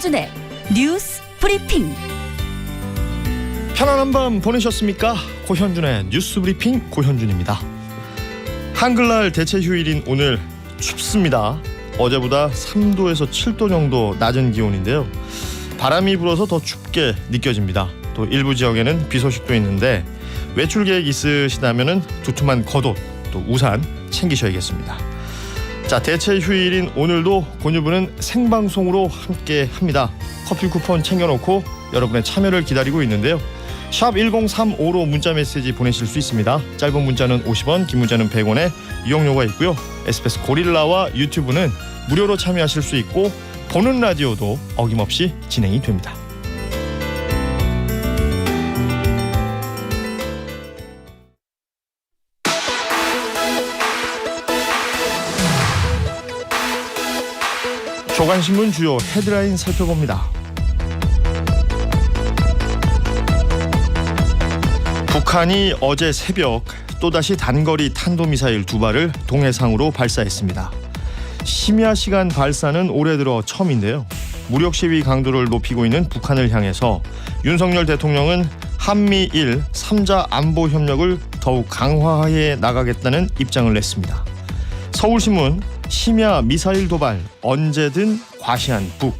고현준의 뉴스 브리핑. 편안한 밤 보내셨습니까? 고현준의 뉴스 브리핑 고현준입니다. 한글날 대체 휴일인 오늘 춥습니다. 어제보다 3도에서 7도 정도 낮은 기온인데요. 바람이 불어서 더 춥게 느껴집니다. 또 일부 지역에는 비 소식도 있는데 외출 계획 있으시다면은 두툼한 겉옷 또 우산 챙기셔야겠습니다. 자, 대체 휴일인 오늘도 권유부는 생방송으로 함께 합니다. 커피 쿠폰 챙겨놓고 여러분의 참여를 기다리고 있는데요. 샵 1035로 문자 메시지 보내실 수 있습니다. 짧은 문자는 50원, 긴 문자는 100원에 이용료가 있고요. SBS 고릴라와 유튜브는 무료로 참여하실 수 있고 보는 라디오도 어김없이 진행이 됩니다. 조간신문 주요 헤드라인 살펴봅니다. 북한이 어제 새벽 또다시 단거리 탄도미사일 2발을 동해상으로 발사했습니다. 심야 시간 발사는 올해 들어 처음인데요. 무력 시위 강도를 높이고 있는 북한을 향해서 윤석열 대통령은 한미일 3자 안보 협력을 더욱 강화해 나가겠다는 입장을 냈습니다. 서울신문 심야 미사일 도발 언제든 과시한 북.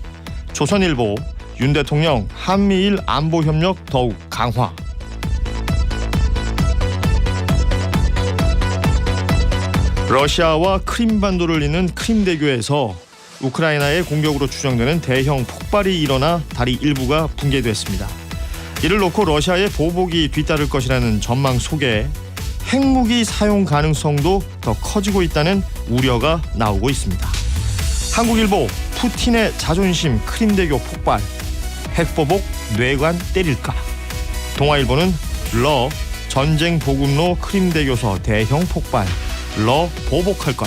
조선일보 윤 대통령 한미일 안보 협력 더욱 강화. 러시아와 크림반도를 잇는 크림대교에서 우크라이나의 공격으로 추정되는 대형 폭발이 일어나 다리 일부가 붕괴됐습니다. 이를 놓고 러시아의 보복이 뒤따를 것이라는 전망 속에 핵무기 사용 가능성도 더 커지고 있다는 우려가 나오고 있습니다. 한국일보 푸틴의 자존심 크림대교 폭발, 핵보복 뇌관 때릴까. 동아일보는 러 전쟁 보급로 크림대교서 대형 폭발, 러 보복할 것.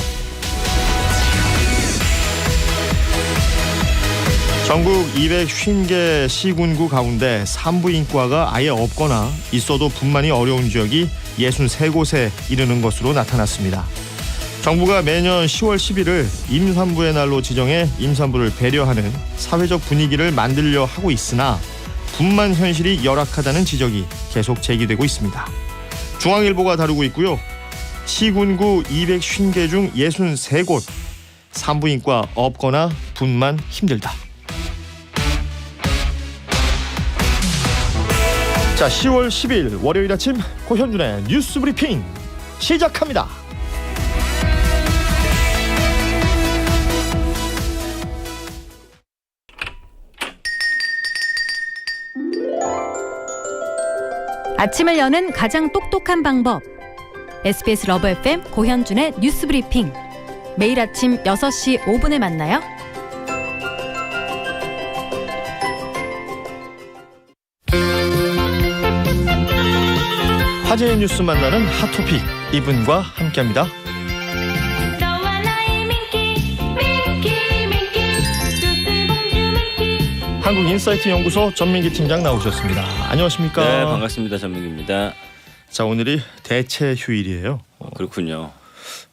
전국 250개 시군구 가운데 산부인과가 아예 없거나 있어도 분만이 어려운 지역이 63곳에 이르는 것으로 나타났습니다. 정부가 매년 10월 10일을 임산부의 날로 지정해 임산부를 배려하는 사회적 분위기를 만들려 하고 있으나 분만 현실이 열악하다는 지적이 계속 제기되고 있습니다. 중앙일보가 다루고 있고요. 시군구 250개 중 63곳 산부인과 없거나 분만 힘들다. 자, 10월 10일 월요일 아침 고현준의 뉴스 브리핑 시작합니다. 아침을 여는 가장 똑똑한 방법. SBS 러브 FM 고현준의 뉴스 브리핑. 매일 아침 6시 5분에 만나요. 화제의 뉴스 만나는 핫토픽 이분과 함께합니다. 한국인사이트 연구소 전민기 팀장 나오셨습니다. 안녕하십니까? 네, 반갑습니다. 전민기입니다. 자, 오늘이 대체 휴일이에요. 그렇군요.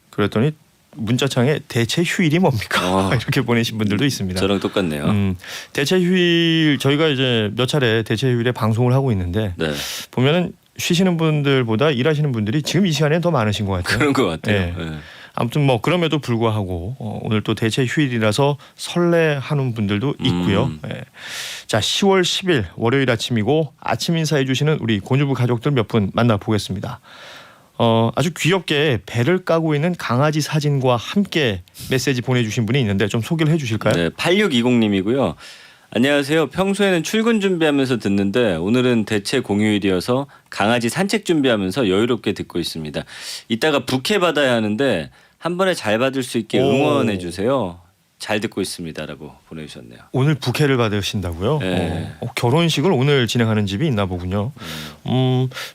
그랬더니 문자창에 대체 휴일이 뭡니까? 이렇게 보내신 분들도 있습니다. 저랑 똑같네요. 대체 휴일 저희가 이제 몇 차례 대체 휴일에 방송을 하고 있는데 네. 보면은 쉬시는 분들보다 일하시는 분들이 지금 이 시간에 더 많으신 것 같아요. 그런 것 같아요. 네. 네. 아무튼 뭐 그럼에도 불구하고 오늘 또 대체 휴일이라서 설레하는 분들도 있고요. 네. 자, 10월 10일 월요일 아침이고 아침 인사해 주시는 우리 권유부 가족들 몇 분 만나보겠습니다. 아주 귀엽게 배를 까고 있는 강아지 사진과 함께 메시지 보내주신 분이 있는데 좀 소개를 해주실까요? 네, 8620님이고요. 안녕하세요. 평소에는 출근 준비하면서 듣는데 오늘은 대체 공휴일이어서 강아지 산책 준비하면서 여유롭게 듣고 있습니다. 이따가 부케 받아야 하는데 한 번에 잘 받을 수 있게 응원해 주세요. 잘 듣고 있습니다라고 보내주셨네요. 오늘 부케를 받으신다고요? 네. 결혼식을 오늘 진행하는 집이 있나 보군요.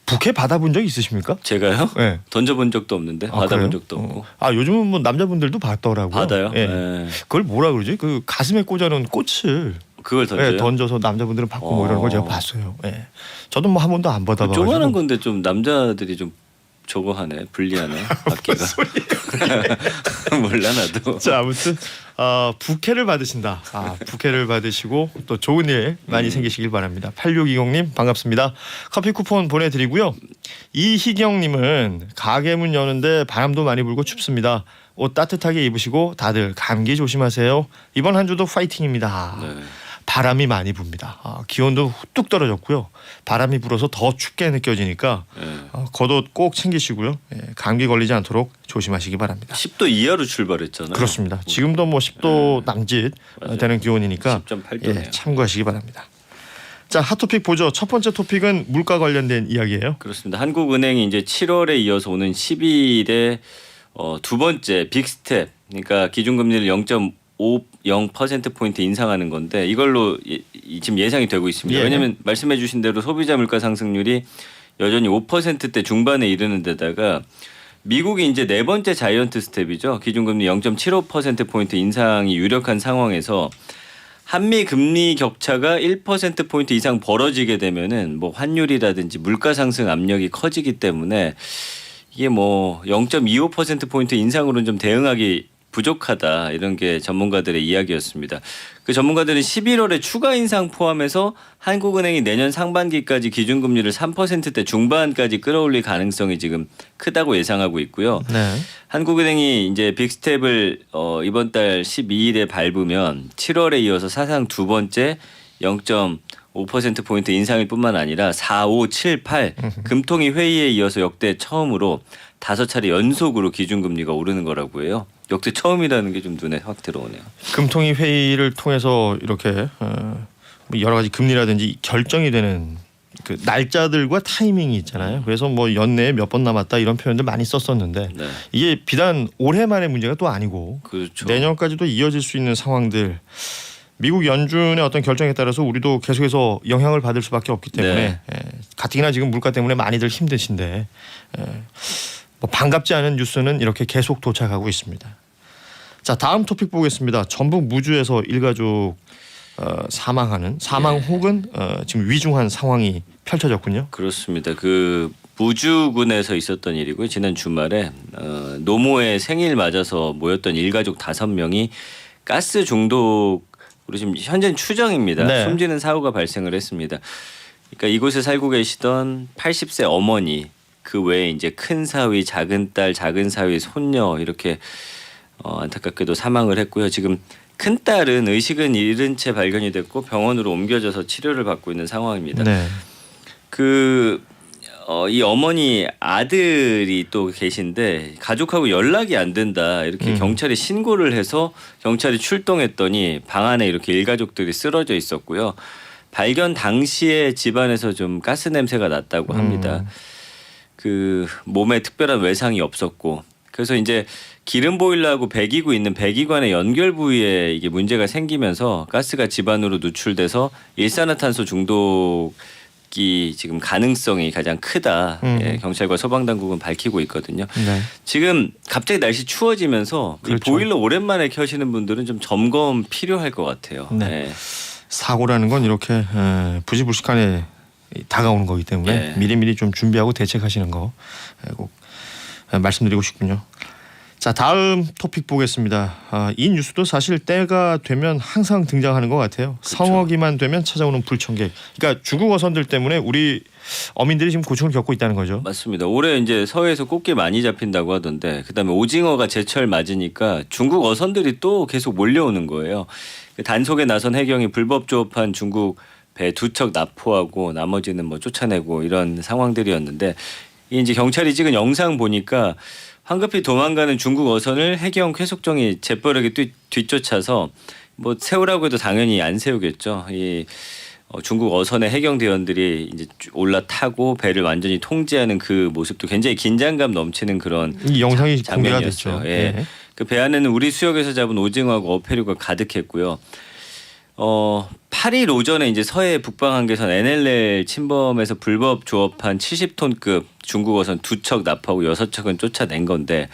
부케 받아본 적 있으십니까? 제가요? 네. 던져본 적도 없는데 받아본 적도 없고. 요즘은 뭐 남자분들도 받더라고요. 받아요? 네. 네. 그걸 뭐라 그러지? 그 가슴에 꽂아놓은 꽃을 그걸 던져요? 네, 던져서 남자분들은 받고 뭐 이러는 걸 제가 봤어요. 네. 저도 뭐 한 번도 안 받아봐가지고. 조그마한 건데 좀 남자들이 좀 저거 하네 불리하네 밖에가 몰라 나도. 자, 아무튼 부캐를 받으신다. 부캐를 받으시고 또 좋은 일 많이 생기시길 바랍니다. 8620님 반갑습니다. 커피 쿠폰 보내드리고요. 이희경님은 가게 문 여는데 바람도 많이 불고 춥습니다. 옷 따뜻하게 입으시고 다들 감기 조심하세요. 이번 한 주도 파이팅입니다. 네. 바람이 많이 붑니다. 기온도 뚝 떨어졌고요. 바람이 불어서 더 춥게 느껴지니까 겉옷 꼭 챙기시고요. 감기 걸리지 않도록 조심하시기 바랍니다. 10도 이하로 출발했잖아요. 그렇습니다. 지금도 뭐 10도 낭짓 되는 기온이니까 10.8도네요. 참고하시기 바랍니다. 자, 핫토픽 보죠. 첫 번째 토픽은 물가 관련된 이야기예요. 그렇습니다. 한국은행이 이제 7월에 이어서 오는 12일에 두 번째 빅스텝, 그러니까 기준금리를 0.50% 인상하는 건데 이걸로 지금 예상이 되고 있습니다. 왜냐하면 말씀해주신 대로 소비자 물가 상승률이 여전히 5%대 중반에 이르는 데다가 미국이 이제 네 번째 자이언트 스텝이죠. 기준금리 0.75% 인상이 유력한 상황에서 한미 금리 격차가 1% 이상 벌어지게 되면은 뭐 환율이라든지 물가 상승 압력이 커지기 때문에 이게 뭐 0.25% 인상으로는 좀 대응하기 부족하다 이런 게 전문가들의 이야기였습니다. 그 전문가들은 11월에 추가 인상 포함해서 한국은행이 내년 상반기까지 기준금리를 3%대 중반까지 끌어올릴 가능성이 지금 크다고 예상하고 있고요. 네. 한국은행이 이제 빅스텝을 이번 달 12일에 밟으면 7월에 이어서 사상 두 번째 0.5% 인상일 뿐만 아니라 4, 5, 7, 8 금통위 회의에 이어서 역대 처음으로 5차례 연속으로 기준금리가 오르는 거라고 해요. 역대 처음이라는 게 좀 눈에 확 들어오네요. 금통위 회의를 통해서 이렇게 여러 가지 금리라든지 결정이 되는 그 날짜들과 타이밍이 있잖아요. 그래서 뭐 연내에 몇 번 남았다 이런 표현들 많이 썼었는데 네. 이게 비단 올해만의 문제가 또 아니고 그렇죠. 내년까지도 이어질 수 있는 상황들. 미국 연준의 어떤 결정에 따라서 우리도 계속해서 영향을 받을 수밖에 없기 때문에 가뜩이나 지금 물가 때문에 많이들 힘드신데 뭐 반갑지 않은 뉴스는 이렇게 계속 도착하고 있습니다. 자, 다음 토픽 보겠습니다. 전북 무주에서 일가족 사망 혹은 지금 위중한 상황이 펼쳐졌군요. 그렇습니다. 그 무주군에서 있었던 일이고요. 지난 주말에 노모의 생일 맞아서 모였던 일가족 5명이 가스 중독으로 지금 현재는 추정입니다. 네. 숨지는 사고가 발생을 했습니다. 그러니까 이곳에 살고 계시던 80세 어머니 그 외에 이제 큰 사위, 작은 딸, 작은 사위, 손녀 이렇게 안타깝게도 사망을 했고요. 지금 큰 딸은 의식은 잃은 채 발견이 됐고 병원으로 옮겨져서 치료를 받고 있는 상황입니다. 네. 이 어머니 아들이 또 계신데 가족하고 연락이 안 된다 이렇게 경찰에 신고를 해서 경찰이 출동했더니 방 안에 이렇게 일가족들이 쓰러져 있었고요. 발견 당시에 집안에서 좀 가스 냄새가 났다고 합니다. 그 몸에 특별한 외상이 없었고 그래서 이제 기름 보일러하고 배기구 있는 배기관의 연결 부위에 이게 문제가 생기면서 가스가 집안으로 누출돼서 일산화탄소 중독이 지금 가능성이 가장 크다. 경찰과 소방당국은 밝히고 있거든요. 네. 지금 갑자기 날씨 추워지면서 그렇죠. 이 보일러 오랜만에 켜시는 분들은 좀 점검 필요할 것 같아요. 네. 사고라는 건 이렇게 부지불식간에 다가오는 거기 때문에 미리미리 좀 준비하고 대책하시는 거 꼭 말씀드리고 싶군요. 자, 다음 토픽 보겠습니다. 이 뉴스도 사실 때가 되면 항상 등장하는 것 같아요. 그렇죠. 성어기만 되면 찾아오는 불청객. 그러니까 중국 어선들 때문에 우리 어민들이 지금 고충을 겪고 있다는 거죠. 맞습니다. 올해 이제 서해에서 꽃게 많이 잡힌다고 하던데 그다음에 오징어가 제철 맞으니까 중국 어선들이 또 계속 몰려오는 거예요. 단속에 나선 해경이 불법 조업한 중국 배 2척 납포하고 나머지는 뭐 쫓아내고 이런 상황들이었는데 이제 경찰이 찍은 영상 보니까 황급히 도망가는 중국 어선을 해경 쾌속정이 재빠르게 뒤쫓아서 뭐 세우라고 해도 당연히 안 세우겠죠. 이 중국 어선의 해경대원들이 이제 올라타고 배를 완전히 통제하는 그 모습도 굉장히 긴장감 넘치는 그런 이 영상이 공개가 장면이었죠. 됐죠. 예. 네. 그 배 안에는 우리 수역에서 잡은 오징어하고 어패류가 가득했고요. 8일 오전에 이제 서해 북방 한계선 NLL 침범에서 불법 조업한 70톤급 중국 어선 2척 납하고 6척은 쫓아낸 건데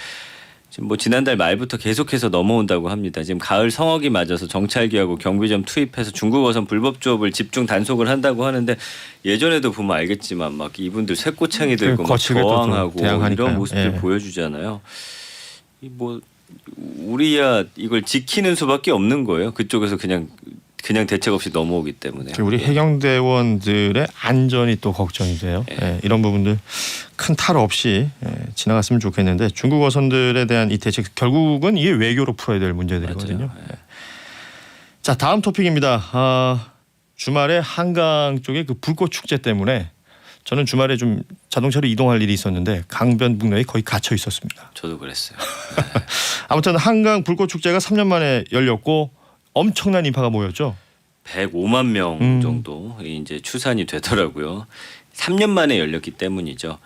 지금 뭐 지난달 말부터 계속해서 넘어온다고 합니다. 지금 가을 성업이 맞아서 정찰기하고 경비점 투입해서 중국 어선 불법 조업을 집중 단속을 한다고 하는데 예전에도 보면 알겠지만 막 이분들 쇠꼬챙이 들고 막 거칠게 또 저항하고 대항하니까요. 이런 모습들 예. 보여주잖아요. 뭐 우리야 이걸 지키는 수밖에 없는 거예요. 그쪽에서 그냥 대책 없이 넘어오기 때문에. 우리 해경대원들의 안전이 또 걱정이 돼요. 예. 예, 이런 부분들 큰 탈 없이 지나갔으면 좋겠는데 중국 어선들에 대한 이 대책 결국은 이게 외교로 풀어야 될 문제들이거든요. 맞아요. 예. 자, 다음 토픽입니다. 주말에 한강 쪽에 그 불꽃 축제 때문에 저는 주말에 좀 자동차로 이동할 일이 있었는데 강변북로에 거의 갇혀 있었습니다. 저도 그랬어요. 아무튼 한강 불꽃 축제가 3년 만에 열렸고 엄청난 인파가 모였죠. 105만 명 정도 이제 추산이 되더라고요. 3년 만에 열렸기 때문이죠.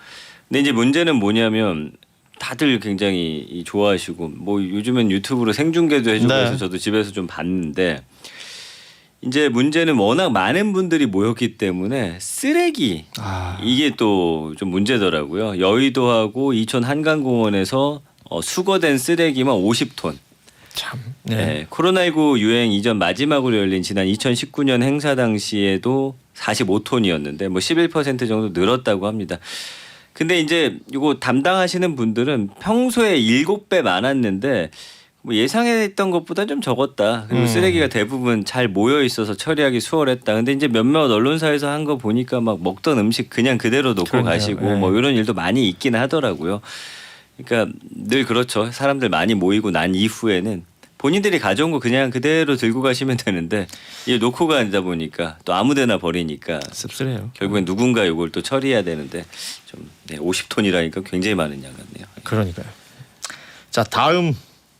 근데 이제 문제는 뭐냐면 다들 굉장히 좋아하시고 뭐 요즘엔 유튜브로 생중계도 해주고 네. 해서 저도 집에서 좀 봤는데 이제 문제는 워낙 많은 분들이 모였기 때문에 쓰레기 이게 또 좀 문제더라고요. 여의도하고 이천 한강공원에서 수거된 쓰레기만 50톤. 참. 네. 코로나19 유행 이전 마지막으로 열린 지난 2019년 행사 당시에도 45톤이었는데 뭐 11% 정도 늘었다고 합니다. 근데 이제 이거 담당하시는 분들은 평소에 7배 많았는데 뭐 예상했던 것보다 좀 적었다. 그리고 쓰레기가 대부분 잘 모여 있어서 처리하기 수월했다. 근데 이제 몇몇 언론사에서 한 거 보니까 막 먹던 음식 그냥 그대로 놓고 그러네요. 가시고 네. 뭐 이런 일도 많이 있긴 하더라고요. 그러니까 늘 그렇죠. 사람들 많이 모이고 난 이후에는 본인들이 가져온 거 그냥 그대로 들고 가시면 되는데 이게 놓고 가다 보니까 또 아무데나 버리니까 씁쓸해요. 결국엔 누군가 이걸 또 처리해야 되는데 좀 50톤이라니까 굉장히 많은 양 같네요. 그러니까요. 자, 다음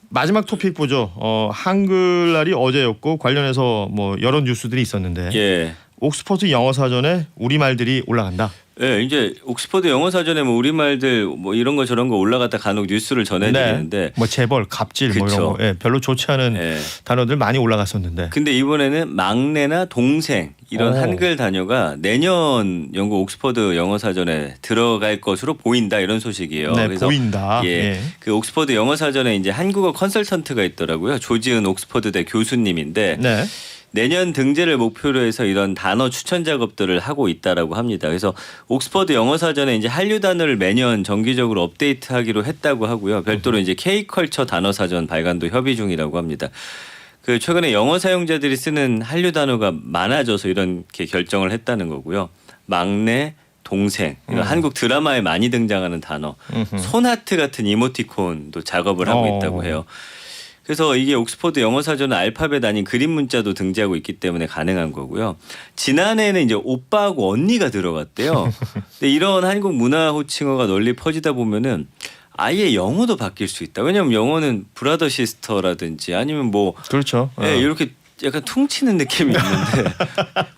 마지막 토픽 보죠. 한글날이 어제였고 관련해서 뭐 여러 뉴스들이 있었는데 예. 옥스퍼드 영어 사전에 우리말들이 올라간다. 예, 이제 옥스퍼드 영어 사전에 뭐 우리말들 뭐 이런 거 저런 거 올라갔다 간혹 뉴스를 전해드리는데 뭐 재벌, 갑질 뭐 그쵸. 이런 거 별로 좋지 않은 예. 단어들 많이 올라갔었는데. 근데 이번에는 막내나 동생 이런 한글 단어가 내년 영국 옥스퍼드 영어 사전에 들어갈 것으로 보인다 이런 소식이에요. 네, 그래서 보인다. 예, 그 옥스퍼드 영어 사전에 이제 한국어 컨설턴트가 있더라고요. 조지은 옥스퍼드대 교수님인데 네. 내년 등재를 목표로 해서 이런 단어 추천 작업들을 하고 있다라고 합니다. 그래서 옥스퍼드 영어 사전에 이제 한류 단어를 매년 정기적으로 업데이트하기로 했다고 하고요. 별도로 이제 K컬처 단어 사전 발간도 협의 중이라고 합니다. 그 최근에 영어 사용자들이 쓰는 한류 단어가 많아져서 이렇게 결정을 했다는 거고요. 막내, 동생, 이런 한국 드라마에 많이 등장하는 단어, 손하트 같은 이모티콘도 작업을 하고 있다고 해요. 그래서 이게 옥스퍼드 영어 사전은 알파벳 아닌 그림 문자도 등재하고 있기 때문에 가능한 거고요. 지난해에는 이제 오빠하고 언니가 들어갔대요. 근데 이런 한국 문화 호칭어가 널리 퍼지다 보면은 아예 영어도 바뀔 수 있다. 왜냐하면 영어는 브라더 시스터라든지 아니면 뭐 그렇죠. 예, 이렇게 약간 퉁치는 느낌이 있는데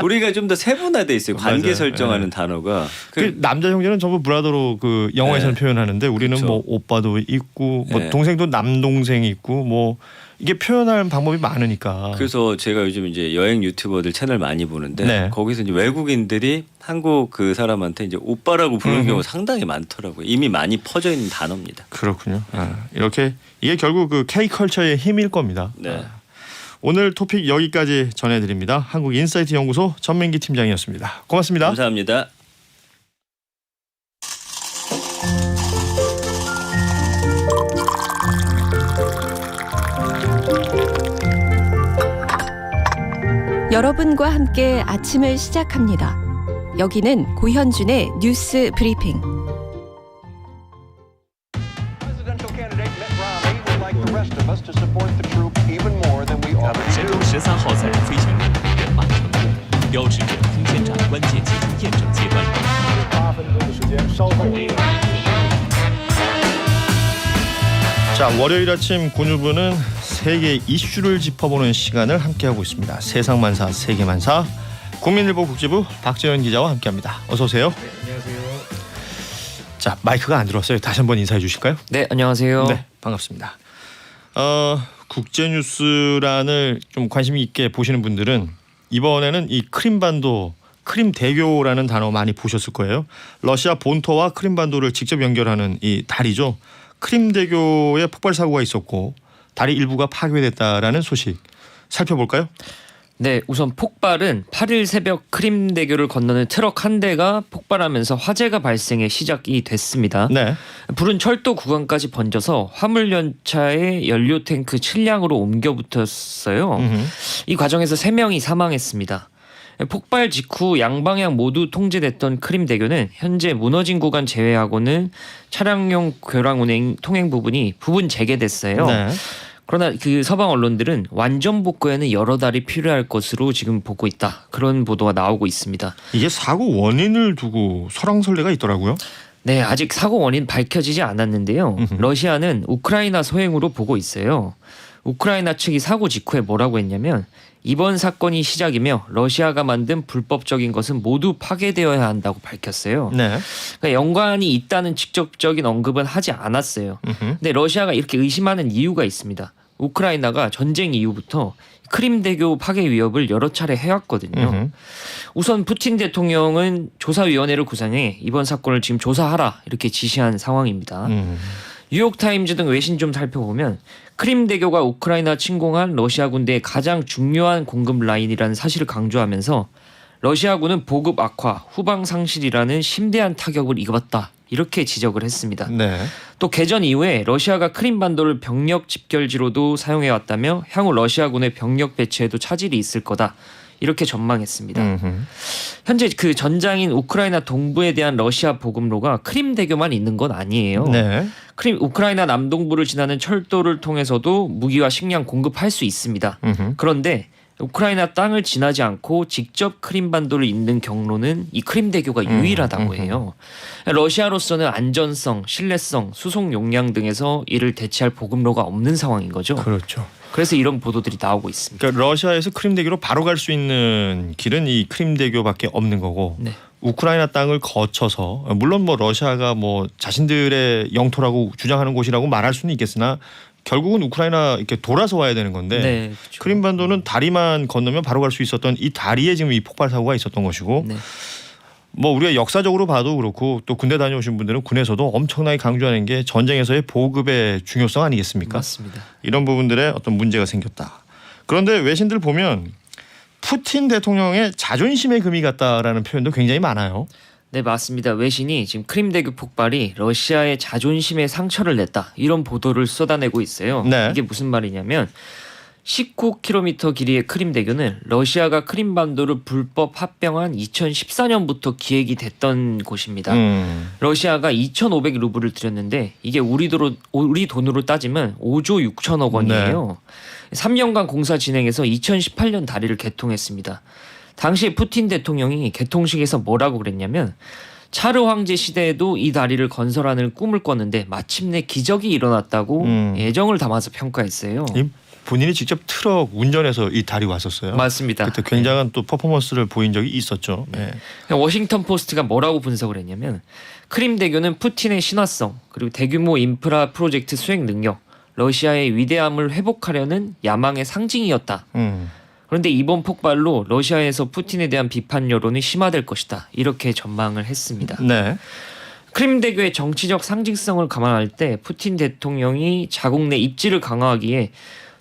우리가 좀 더 세분화돼 있어요. 관계 맞아요. 설정하는 예. 단어가. 그 남자 형제는 전부 브라더로 그 영어에서는 네. 표현하는데 우리는 그렇죠. 뭐 오빠도 있고 뭐 네. 동생도 남동생이 있고 뭐 이게 표현하는 방법이 많으니까. 그래서 제가 요즘 이제 여행 유튜버들 채널 많이 보는데 네. 거기서 이제 외국인들이 한국 그 사람한테 이제 오빠라고 부르는 경우가 상당히 많더라고요. 이미 많이 퍼져 있는 단어입니다. 그렇군요. 이렇게 이게 결국 그 K컬처의 힘일 겁니다. 네. 오늘 토픽 여기까지 전해드립니다. 한국인사이트 연구소 전민기 팀장이었습니다. 고맙습니다. 감사합니다. 여러분과 함께 아침을 시작합니다. 여기는 고현준의 뉴스 브리핑. Presidential candidate Mitt Romney would like the rest of us to support the troop even more than we already 神舟 do. 13号载人飞船任务圆满成功，标志着空间站关键技术验证阶段。 8分钟的时间，稍后。 자, 월요일 아침 군유부는 세계 이슈를 짚어보는 시간을 함께하고 있습니다. 세상만사 세계만사 국민일보 국지부 박재현 기자와 함께합니다. 어서 오세요. 네, 안녕하세요. 자, 마이크가 안 들어왔어요. 다시 한번 인사해 주실까요? 네, 안녕하세요. 네, 반갑습니다. 국제뉴스란을 좀 관심 있게 보시는 분들은 이번에는 이 크림반도 크림대교라는 단어 많이 보셨을 거예요. 러시아 본토와 크림반도를 직접 연결하는 이 다리죠. 크림대교에 폭발 사고가 있었고 다리 일부가 파괴됐다라는 소식 살펴볼까요? 네, 우선 폭발은 8일 새벽 크림대교를 건너는 트럭 한 대가 폭발하면서 화재가 발생해 시작이 됐습니다. 네. 불은 철도 구간까지 번져서 화물연차의 연료 탱크 7량으로 옮겨 붙었어요. 이 과정에서 3명이 사망했습니다. 폭발 직후 양방향 모두 통제됐던 크림대교는 현재 무너진 구간 제외하고는 차량용 교량 통행 부분이 부분 재개됐어요. 네. 그러나 그 서방 언론들은 완전 복구에는 여러 달이 필요할 것으로 지금 보고 있다. 그런 보도가 나오고 있습니다. 이게 사고 원인을 두고 설왕설래가 있더라고요. 네, 아직 사고 원인 밝혀지지 않았는데요. 러시아는 우크라이나 소행으로 보고 있어요. 우크라이나 측이 사고 직후에 뭐라고 했냐면 이번 사건이 시작이며 러시아가 만든 불법적인 것은 모두 파괴되어야 한다고 밝혔어요. 네. 그러니까 연관이 있다는 직접적인 언급은 하지 않았어요. 근데 러시아가 이렇게 의심하는 이유가 있습니다. 우크라이나가 전쟁 이후부터 크림대교 파괴 위협을 여러 차례 해왔거든요. 우선 푸틴 대통령은 조사위원회를 구성해 이번 사건을 지금 조사하라 이렇게 지시한 상황입니다. 뉴욕타임즈 등 외신 좀 살펴보면 크림대교가 우크라이나 침공한 러시아 군대의 가장 중요한 공급 라인이라는 사실을 강조하면서 러시아군은 보급 악화, 후방 상실이라는 심대한 타격을 입었다. 이렇게 지적을 했습니다. 네. 또 개전 이후에 러시아가 크림반도를 병력 집결지로도 사용해왔다며 향후 러시아군의 병력 배치에도 차질이 있을 거다. 이렇게 전망했습니다. 현재 그 전장인 우크라이나 동부에 대한 러시아 보급로가 크림대교만 있는 건 아니에요. 네. 우크라이나 남동부를 지나는 철도를 통해서도 무기와 식량 공급할 수 있습니다. 그런데 우크라이나 땅을 지나지 않고 직접 크림반도를 잇는 경로는 이 크림대교가 유일하다고 해요. 러시아로서는 안전성, 신뢰성, 수송 용량 등에서 이를 대체할 보급로가 없는 상황인 거죠. 그렇죠. 그래서 이런 보도들이 나오고 있습니다. 그러니까 러시아에서 크림대교로 바로 갈 수 있는 길은 이 크림대교밖에 없는 거고 네. 우크라이나 땅을 거쳐서 물론 뭐 러시아가 뭐 자신들의 영토라고 주장하는 곳이라고 말할 수는 있겠으나 결국은 우크라이나 이렇게 돌아서 와야 되는 건데 네, 그렇죠. 크림반도는 다리만 건너면 바로 갈 수 있었던 이 다리에 지금 이 폭발 사고가 있었던 것이고 네. 뭐 우리가 역사적으로 봐도 그렇고 또 군대 다녀오신 분들은 군에서도 엄청나게 강조하는 게 전쟁에서의 보급의 중요성 아니겠습니까? 맞습니다. 이런 부분들에 어떤 문제가 생겼다. 그런데 외신들 보면 푸틴 대통령의 자존심에 금이 갔다라는 표현도 굉장히 많아요. 네, 맞습니다. 외신이 지금 크림대교 폭발이 러시아의 자존심에 상처를 냈다. 이런 보도를 쏟아내고 있어요. 네. 이게 무슨 말이냐면 19km 길이의 크림대교는 러시아가 크림반도를 불법 합병한 2014년부터 기획이 됐던 곳입니다. 러시아가 2,500루블을 들였는데 이게 우리 돈으로 따지면 5조 6천억 원이에요. 3년간 공사 진행해서 2018년 다리를 개통했습니다. 당시 푸틴 대통령이 개통식에서 뭐라고 그랬냐면 차르 황제 시대에도 이 다리를 건설하는 꿈을 꿨는데 마침내 기적이 일어났다고 애정을 담아서 평가했어요. 본인이 직접 트럭 운전해서 이 다리 왔었어요. 맞습니다. 그때 굉장한 또 퍼포먼스를 보인 적이 있었죠. 네. 워싱턴 포스트가 뭐라고 분석을 했냐면 크림대교는 푸틴의 신화성 그리고 대규모 인프라 프로젝트 수행 능력 러시아의 위대함을 회복하려는 야망의 상징이었다. 그런데 이번 폭발로 러시아에서 푸틴에 대한 비판 여론이 심화될 것이다. 이렇게 전망을 했습니다. 네. 크림대교의 정치적 상징성을 감안할 때 푸틴 대통령이 자국 내 입지를 강화하기에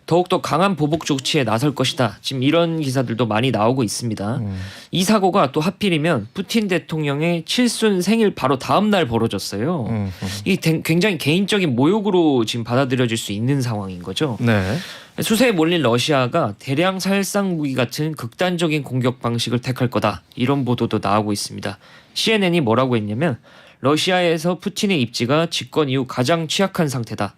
더욱더 강한 보복 조치에 나설 것이다. 지금 이런 기사들도 많이 나오고 있습니다. 이 사고가 또 하필이면 푸틴 대통령의 칠순 생일 바로 다음 날 벌어졌어요. 이게 굉장히 개인적인 모욕으로 지금 받아들여질 수 있는 상황인 거죠. 네. 수세에 몰린 러시아가 대량 살상 무기 같은 극단적인 공격 방식을 택할 거다. 이런 보도도 나오고 있습니다. CNN이 뭐라고 했냐면 러시아에서 푸틴의 입지가 집권 이후 가장 취약한 상태다.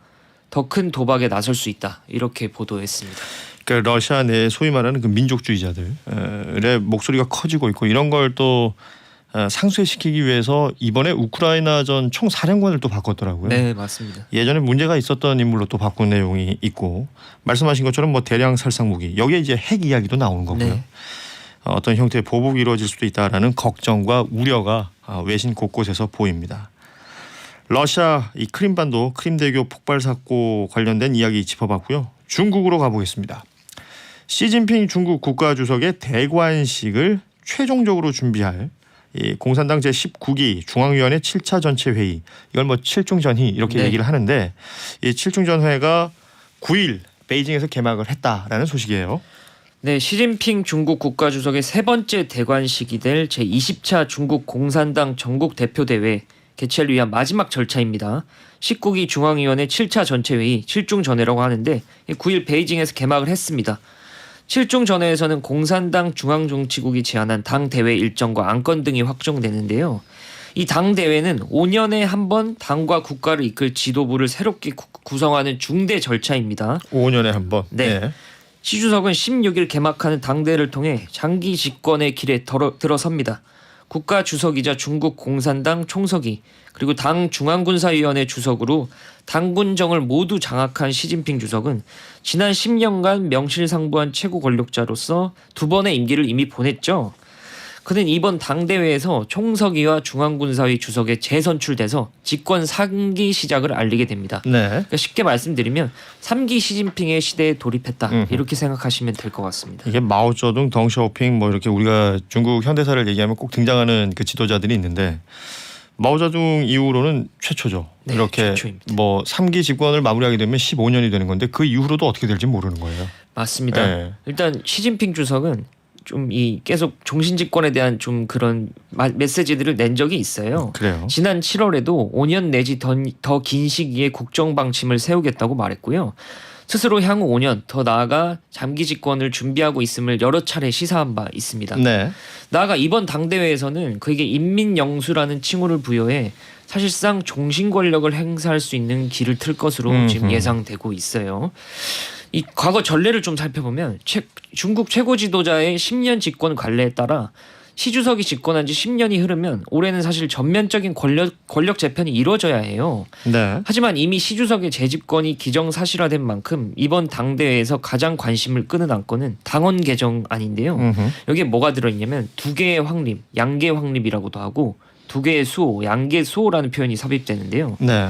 더 큰 도박에 나설 수 있다. 이렇게 보도했습니다. 그러니까 러시아 내 소위 말하는 그 민족주의자들의 목소리가 커지고 있고 이런 걸 또 상쇄시키기 위해서 이번에 우크라이나전 총사령관을 또 바꿨더라고요. 네, 맞습니다. 예전에 문제가 있었던 인물로 또 바꾼 내용이 있고 말씀하신 것처럼 뭐 대량 살상 무기 여기에 이제 핵 이야기도 나오는 거고요. 네. 어떤 형태의 보복이 이루어질 수도 있다라는 걱정과 우려가 외신 곳곳에서 보입니다. 러시아 이 크림반도 크림대교 폭발 사고 관련된 이야기 짚어봤고요. 중국으로 가보겠습니다. 시진핑 중국 국가주석의 대관식을 최종적으로 준비할 이 공산당 제19기 중앙위원회 7차 전체 회의 이걸 뭐 7중 전회 이렇게 네. 얘기를 하는데 이 7중 전회가 9일 베이징에서 개막을 했다라는 소식이에요. 네, 시진핑 중국 국가주석의 세 번째 대관식이 될 제20차 중국 공산당 전국 대표 대회 개최를 위한 마지막 절차입니다. 19기 중앙위원회 7차 전체회의 7중 전회라고 하는데 9일 베이징에서 개막을 했습니다. 7중 전회에서는 공산당 중앙정치국이 제안한 당 대회 일정과 안건 등이 확정되는데요. 이 당 대회는 5년에 한 번 당과 국가를 이끌 지도부를 새롭게 구성하는 중대 절차입니다. 5년에 한 번. 네. 시 주석은 16일 개막하는 당대회를 통해 장기 집권의 길에 들어섭니다. 국가 주석이자 중국 공산당 총서기 그리고 당 중앙군사위원회 주석으로 당군정을 모두 장악한 시진핑 주석은 지난 10년간 명실상부한 최고 권력자로서 두 번의 임기를 이미 보냈죠. 그는 이번 당대회에서 총서기와 중앙군사위 주석에 재선출돼서 집권 3기 시작을 알리게 됩니다. 네. 그러니까 쉽게 말씀드리면 3기 시진핑의 시대에 돌입했다 이렇게 생각하시면 될 것 같습니다. 이게 마오쩌둥, 덩샤오핑 뭐 이렇게 우리가 중국 현대사를 얘기하면 꼭 등장하는 그 지도자들이 있는데 마오쩌둥 이후로는 최초죠. 네, 이렇게 최초입니다. 뭐 3기 집권을 마무리하게 되면 15년이 되는 건데 그 이후로도 어떻게 될지 모르는 거예요. 맞습니다. 네. 일단 시진핑 주석은 좀 이 계속 종신 집권에 대한 좀 그런 메시지들을 낸 적이 있어요. 그래요. 지난 7월에도 5년 내지 더 긴 시기에 국정 방침을 세우겠다고 말했고요. 스스로 향후 5년 더 나아가 장기 집권을 준비하고 있음을 여러 차례 시사한 바 있습니다. 네. 나아가 이번 당대회에서는 그에게 인민영수라는 칭호를 부여해 사실상 종신 권력을 행사할 수 있는 길을 틀 것으로 지금 예상되고 있어요. 이 과거 전례를 좀 살펴보면 중국 최고 지도자의 10년 집권 관례에 따라 시 주석이 집권한 지 10년이 흐르면 올해는 사실 전면적인 권력 재편이 이루어져야 해요. 네. 하지만 이미 시 주석의 재집권이 기정사실화된 만큼 이번 당대회에서 가장 관심을 끄는 안건은 당원 개정안인데요. 여기에 뭐가 들어있냐면 두 개의 확립, 양개 확립이라고도 하고 두 개의 수호, 양개 수호라는 표현이 삽입되는데요. 네.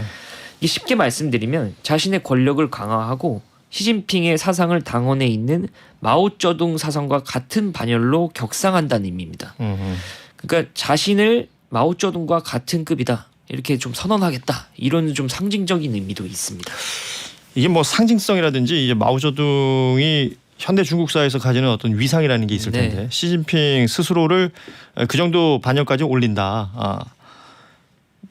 이 쉽게 말씀드리면 자신의 권력을 강화하고 시진핑의 사상을 당원에 있는 마오쩌둥 사상과 같은 반열로 격상한다는 의미입니다. 그러니까 자신을 마오쩌둥과 같은 급이다 이렇게 좀 선언하겠다 이런 좀 상징적인 의미도 있습니다. 이게 뭐 상징성이라든지 이제 마오쩌둥이 현대 중국사에서 가지는 어떤 위상이라는 게 있을 텐데 시진핑 스스로를 그 정도 반열까지 올린다.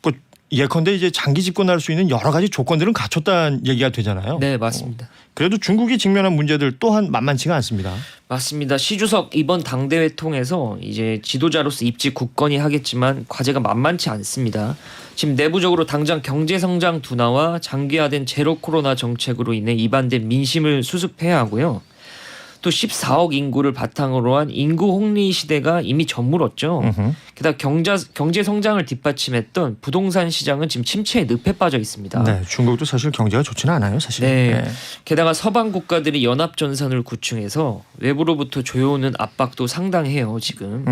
뭐 예컨대 이제 장기 집권할 수 있는 여러 가지 조건들은 갖췄다는 얘기가 되잖아요. 네, 맞습니다. 그래도 중국이 직면한 문제들 또한 만만치가 않습니다. 맞습니다. 시 주석 이번 당대회 통해서 이제 지도자로서 입지 굳건히 하겠지만 과제가 만만치 않습니다. 지금 내부적으로 당장 경제 성장 둔화와 장기화된 제로 코로나 정책으로 인해 이반된 민심을 수습해야 하고요. 또 14억 인구를 바탕으로 한 인구 홍리 시대가 이미 저물었죠. 게다가 경제 성장을 뒷받침했던 부동산 시장은 지금 침체의 늪에 빠져 있습니다. 네, 중국도 사실 경제가 좋지는 않아요, 사실. 네. 게다가 서방 국가들이 연합 전선을 구축해서 외부로부터 조여오는 압박도 상당해요, 지금.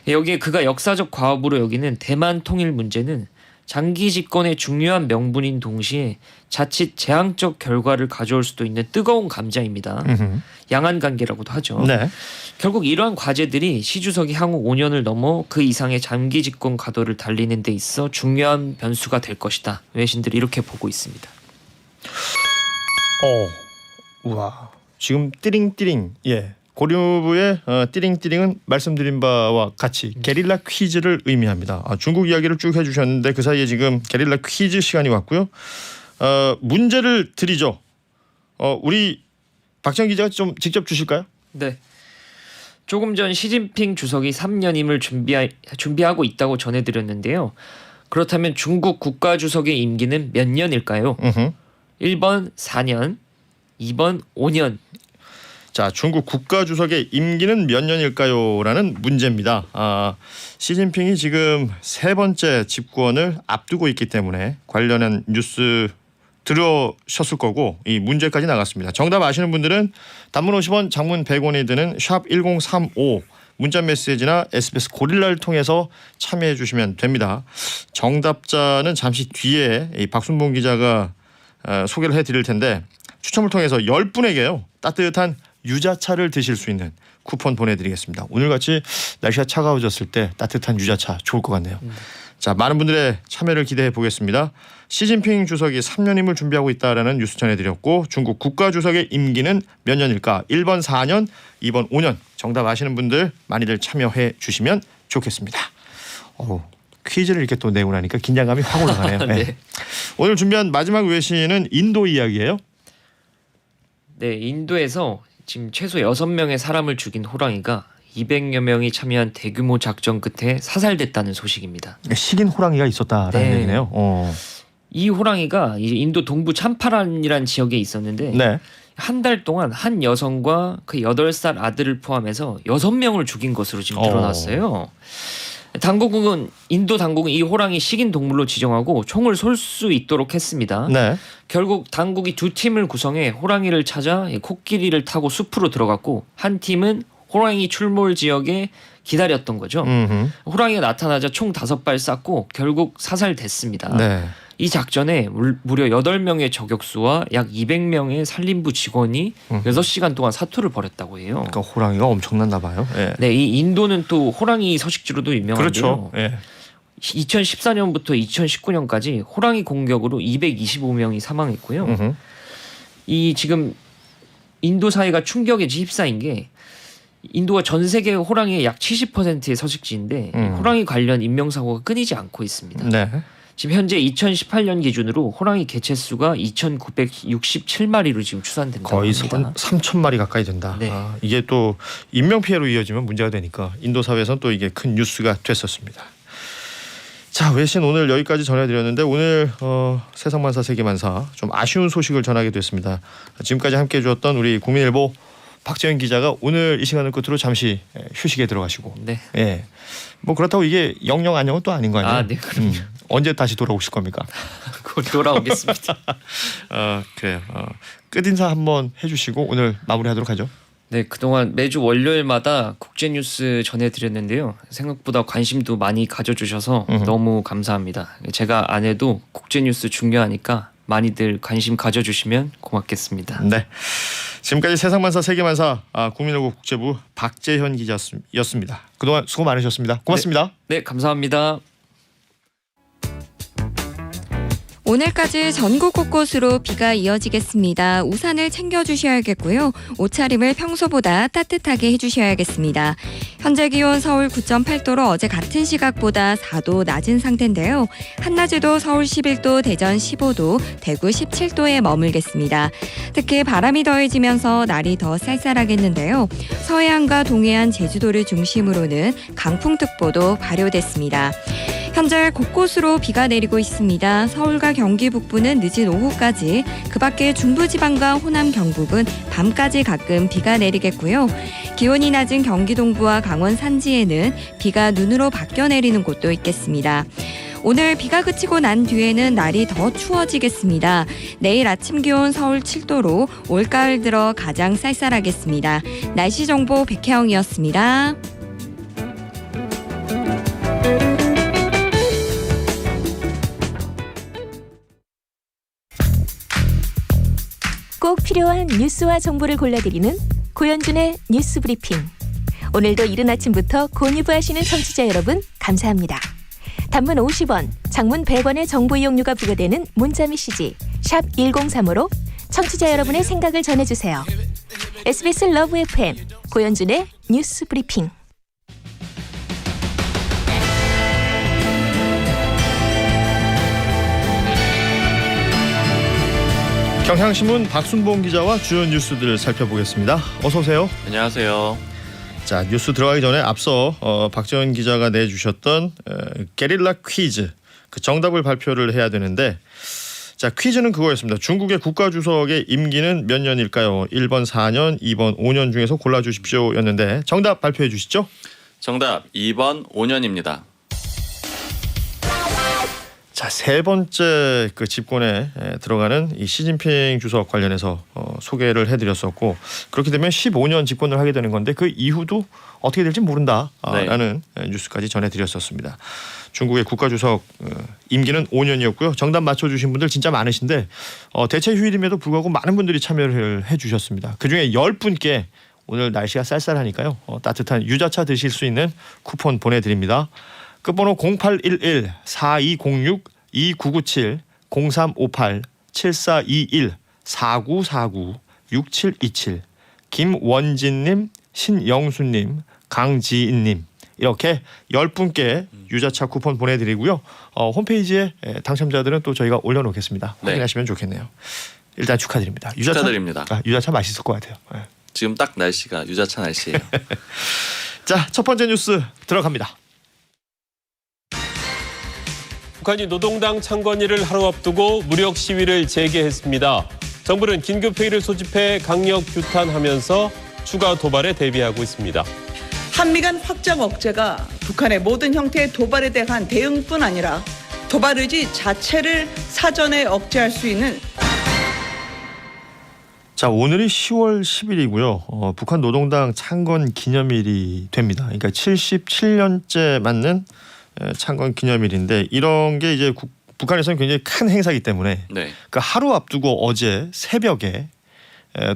여기에 그가 역사적 과업으로 여기는 대만 통일 문제는 장기 집권의 중요한 명분인 동시에 자칫 재앙적 결과를 가져올 수도 있는 뜨거운 감자입니다. 양안 관계라고도 하죠. 네. 결국 이러한 과제들이 시 주석이 향후 5년을 넘어 그 이상의 장기 집권 가도를 달리는 데 있어 중요한 변수가 될 것이다. 외신들이 이렇게 보고 있습니다. 우와. 지금 띠링띠링. 예. 고려부의 띠링띠링은 말씀드린 바와 같이 게릴라 퀴즈를 의미합니다. 중국 이야기를 쭉 해주셨는데 그 사이에 지금 게릴라 퀴즈 시간이 왔고요. 문제를 드리죠. 우리 박정 기자가 좀 직접 주실까요? 네. 조금 전 시진핑 주석이 3년임을 준비하고 있다고 전해드렸는데요. 그렇다면 중국 국가주석의 임기는 몇 년일까요? 1번 4년, 2번 5년. 자, 중국 국가주석의 임기는 몇 년일까요? 라는 문제입니다. 시진핑이 지금 세 번째 집권을 앞두고 있기 때문에 관련한 뉴스 들으셨을 거고 이 문제까지 나갔습니다. 정답 아시는 분들은 단문 50원, 장문 100원이 드는 샵 1035 문자 메시지나 SBS 고릴라를 통해서 참여해 주시면 됩니다. 정답자는 잠시 뒤에 이 박순봉 기자가 소개를 해드릴 텐데 추첨을 통해서 10분에게요. 따뜻한 유자차를 드실 수 있는 쿠폰 보내드리겠습니다. 오늘같이 날씨가 차가워졌을 때 따뜻한 유자차 좋을 것 같네요. 자, 많은 분들의 참여를 기대해 보겠습니다. 시진핑 주석이 3년임을 준비하고 있다라는 뉴스 전해드렸고 중국 국가주석의 임기는 몇 년일까? 1번 4년, 2번 5년. 정답 아시는 분들 많이들 참여해 주시면 좋겠습니다. 퀴즈를 이렇게 또 내고 나니까 긴장감이 확 올라가네요. 네. 네. 오늘 준비한 마지막 외신은 인도 이야기예요. 네, 인도에서 지금 최소 6명의 사람을 죽인 호랑이가 200여 명이 참여한 대규모 작전 끝에 사살됐다는 소식입니다. 식인 호랑이가 있었다라는 네. 얘기네요. 이 호랑이가 이제 인도 동부 참파란이라는 지역에 있었는데 네. 한 달 동안 한 여성과 그 8살 아들을 포함해서 6명을 죽인 것으로 지금 드러났어요. 인도 당국은 이 호랑이 식인 동물로 지정하고 총을 쏠 수 있도록 했습니다. 네. 결국 당국이 두 팀을 구성해 호랑이를 찾아 코끼리를 타고 숲으로 들어갔고 한 팀은 호랑이 출몰 지역에 기다렸던 거죠. 호랑이가 나타나자 총 5발 쐈고 결국 사살됐습니다. 네. 이 작전에 무려 8명의 저격수와 약 200명의 산림부 직원이 6시간 동안 사투를 벌였다고 해요. 그러니까 호랑이가 엄청났나 봐요. 예. 네, 이 인도는 또 호랑이 서식지로도 유명한데요. 그렇죠. 예. 2014년부터 2019년까지 호랑이 공격으로 225명이 사망했고요. 이 지금 인도 사회가 충격에 휩싸인 게 인도가 전 세계 호랑이의 약 70%의 서식지인데 호랑이 관련 인명사고가 끊이지 않고 있습니다. 네. 지금 현재 2018년 기준으로 호랑이 개체수가 2,967마리로 지금 추산된다고 거의 합니다. 3,000마리 가까이 된다. 네. 이게 또 인명피해로 이어지면 문제가 되니까 인도 사회에서는 또 이게 큰 뉴스가 됐었습니다. 자, 외신 오늘 여기까지 전해드렸는데 오늘 세상만사 세계만사 좀 아쉬운 소식을 전하게 됐습니다. 지금까지 함께해 주었던 우리 국민일보 박재현 기자가 오늘 이 시간을 끝으로 잠시 휴식에 들어가시고 네. 예. 뭐 그렇다고 이게 영영 안녕은 또 아닌 거 아니에요? 아, 네, 그럼요. 언제 다시 돌아오실 겁니까? 곧 돌아오겠습니다. 그래요. 끝인사 한번 해주시고 오늘 마무리하도록 하죠. 네, 그동안 매주 월요일마다 국제 뉴스 전해드렸는데요. 생각보다 관심도 많이 가져주셔서 너무 감사합니다. 제가 안 해도 국제 뉴스 중요하니까 많이들 관심 가져주시면 고맙겠습니다. 네. 지금까지 세상만사 세계만사 국민일보 국제부 박재현 기자였습니다. 그동안 수고 많으셨습니다. 고맙습니다. 네, 감사합니다. 오늘까지 전국 곳곳으로 비가 이어지겠습니다. 우산을 챙겨주셔야겠고요. 옷차림을 평소보다 따뜻하게 해주셔야겠습니다. 현재 기온 서울 9.8도로 어제 같은 시각보다 4도 낮은 상태인데요. 한낮에도 서울 11도, 대전 15도, 대구 17도에 머물겠습니다. 특히 바람이 더해지면서 날이 더 쌀쌀하겠는데요. 서해안과 동해안, 제주도를 중심으로는 강풍특보도 발효됐습니다. 현재 곳곳으로 비가 내리고 있습니다. 서울과 경기 북부는 늦은 오후까지, 그 밖에 중부지방과 호남 경북은 밤까지 가끔 비가 내리겠고요. 기온이 낮은 경기 동부와 강원 산지에는 비가 눈으로 바뀌어 내리는 곳도 있겠습니다. 오늘 비가 그치고 난 뒤에는 날이 더 추워지겠습니다. 내일 아침 기온 서울 7도로 올가을 들어 가장 쌀쌀하겠습니다. 날씨 정보 백혜영이었습니다. 꼭 필요한 뉴스와 정보를 골라드리는 고현준의 뉴스 브리핑. 오늘도 이른 아침부터 고뉴부하시는 청취자 여러분 감사합니다. 단문 50원, 장문 100원의 정보 이용료가 부과되는 문자 메시지 샵 1035로 청취자 여러분의 생각을 전해주세요. SBS 러브 FM 고현준의 뉴스 브리핑. 경향신문 박순봉 기자와 주요 뉴스들을 살펴보겠습니다. 어서 오세요. 안녕하세요. 자, 뉴스 들어가기 전에 앞서 박재현 기자가 내주셨던 게릴라 퀴즈 그 정답을 발표를 해야 되는데, 자, 퀴즈는 그거였습니다. 중국의 국가주석의 임기는 몇 년일까요? 1번 4년, 2번 5년 중에서 골라주십시오였는데 정답 발표해 주시죠. 정답 2번 5년입니다. 자, 세 번째 그 집권에 들어가는 이 시진핑 주석 관련해서 소개를 해드렸었고, 그렇게 되면 15년 집권을 하게 되는 건데 그 이후도 어떻게 될지 모른다라는 뉴스까지 전해드렸었습니다. 중국의 국가주석 임기는 5년이었고요. 정답 맞춰주신 분들 진짜 많으신데 대체 휴일임에도 불구하고 많은 분들이 참여를 해주셨습니다. 그중에 10분께 오늘 날씨가 쌀쌀하니까요. 따뜻한 유자차 드실 수 있는 쿠폰 보내드립니다. 끝번호 0811-4206-2997-0358-7421-4949-6727 김원진님, 신영수님, 강지인님 이렇게 10분께 유자차 쿠폰 보내드리고요. 홈페이지에 당첨자들은 또 저희가 올려놓겠습니다. 확인하시면 좋겠네요. 일단 축하드립니다. 유자차, 축하드립니다. 유자차 맛있을 것 같아요. 네. 지금 딱 날씨가 유자차 날씨예요. 자, 첫 번째 뉴스 들어갑니다. 북한이 노동당 창건일을 하루 앞두고 무력 시위를 재개했습니다. 정부는 긴급회의를 소집해 강력 규탄하면서 추가 도발에 대비하고 있습니다. 한미 간 확장 억제가 북한의 모든 형태의 도발에 대한 대응뿐 아니라 도발 의지 자체를 사전에 억제할 수 있는. 자, 오늘이 10월 10일이고요. 북한 노동당 창건 기념일이 됩니다. 그러니까 77년째 맞는 창건 기념일인데 이런 게 이제 북한에서는 굉장히 큰 행사이기 때문에 그 하루 앞두고 어제 새벽에